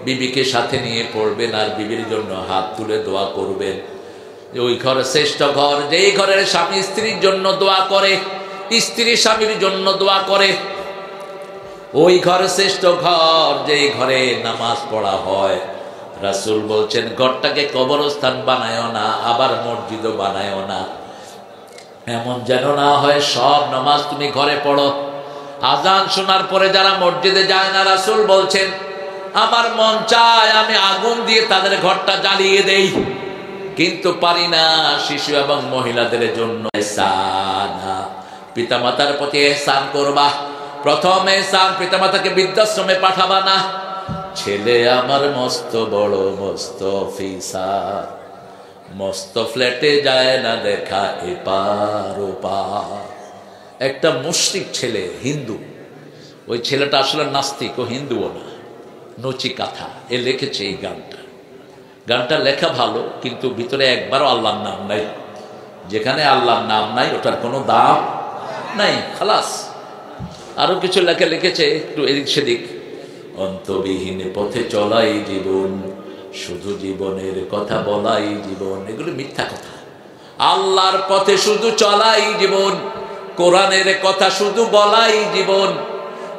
বিবিকে সাথে নিয়ে পড়বেন, আর বিবির জন্য হাত তুলে দোয়া করবেন। ওই ঘর শ্রেষ্ঠ ঘর, যেই ঘরের স্বামী স্ত্রীর জন্য দোয়া করে, স্ত্রী স্বামীর জন্য দোয়া করে। ওই ঘর শ্রেষ্ঠ ঘর, যেই ঘরে নামাজ পড়া হয়। রাসূল বলছেন ঘরটাকে কবরস্থান বানায়ও না, আবার মসজিদও বানায়ও না। এমন যেন না হয় সব নামাজ তুমি ঘরে পড়ো। আজান শোনার পরে যারা মসজিদে যায় না, রাসূল বলছেন আমার মন চায় আমি আগুন দিয়ে তাদের ঘরটা জ্বালিয়ে দেই, কিন্তু পারি না। শিশু এবং মহিলাদের জন্য ইহসানা, পিতামাতার প্রতি ইহসান করবা। প্রথম ইহসান, পিতামাতাকে বৃদ্ধাশ্রমে পাঠাবা না। ছেলে আমার মস্ত বড় মস্ত অফিসার, মস্ত ফ্ল্যাটে যায় না দেখা এপার ওপার। একটা মুশরিক ছেলে, হিন্দু, ওই ছেলেটা আসলে নাস্তিক, ও হিন্দুও না, নচিকাথা, এ লিখেছে এই গানটা। গানটা লেখা ভালো, কিন্তু ভিতরে একবারও আল্লাহর নাম নাই। যেখানে আল্লাহর নাম নাই ওটার কোনো দাম নাই, খালাস। আরো কিছু লেখা লিখেছে একটু এদিক সেদিক। অন্তবিহীন পথে চলাই জীবন, শুধু জীবনের কথা বলাই জীবন। এগুলো মিথ্যা কথা। আল্লাহর পথে শুধু চলাই জীবন, কোরআনের কথা শুধু বলাই জীবন।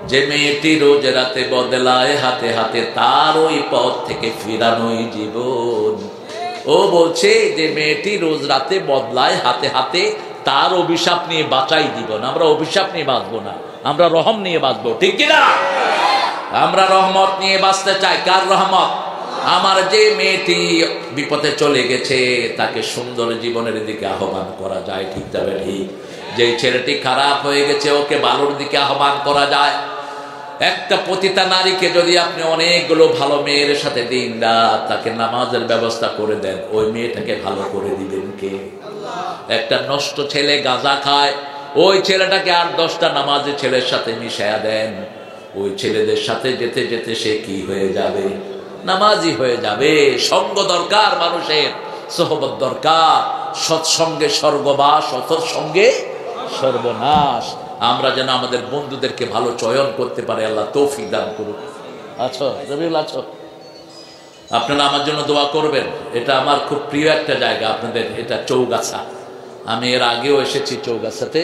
যে মেয়েটি রোজ রাতে বদলায় হাতে হাতে, তার ওই পথ থেকে ফিরানোই জীবন। ও বলছে যে মেয়েটি রোজ রাতে বদলায় হাতে হাতে, তার অভিশাপ নিয়ে বাঁচাই জীবন। আমরা অভিশাপ নিয়ে বাঁচবো না, আমরা রহম নিয়ে বাঁচবো, ঠিক কিনা? আমরা রহমত নিয়ে বাঁচতে চাই। কার রহমত? আমার যে মেয়েটি বিপদে চলে গেছে, তাকে সুন্দর জীবনের দিকে আহ্বান করা যায়, ঠিক তবে ঠিক। যে ছেলেটি খারাপ হয়ে গেছে, ওকে ভালোর দিকে আহ্বান করা যায়। একটা পতিতা নারীকে যদি আপনি অনেকগুলো ভালো মেয়ের সাথে দিন রাত তাকে নামাজের ব্যবস্থা করে দেন, ওই মেয়েটাকে ভালো করে দিবেন কে? একটা নষ্ট ছেলে গাঁজা খায়, ওই ছেলেটাকে 8-10টা নামাজি ছেলের সাথে মিশায়া দেন, ওই ছেলেদের সাথে যেতে যেতে সে কি হয়ে যাবে? নামাজি হয়ে যাবে। সঙ্গ দরকার, মানুষের সোহবত দরকার। সৎসঙ্গে স্বর্গবাস, অসৎসঙ্গে সর্বনাশ। আমরা যেন আমাদের বন্ধুদেরকে ভালো চয়ন করতে পারে, আল্লাহ তৌফিক দান করুন। আছো রবিউল, আছো? আপনারা আমার জন্য দোয়া করবেন। এটা আমার খুব প্রিয় একটা জায়গা আপনাদের, এটা চৌগাছা। আমি এর আগেও এসেছি চৌগাছাতে।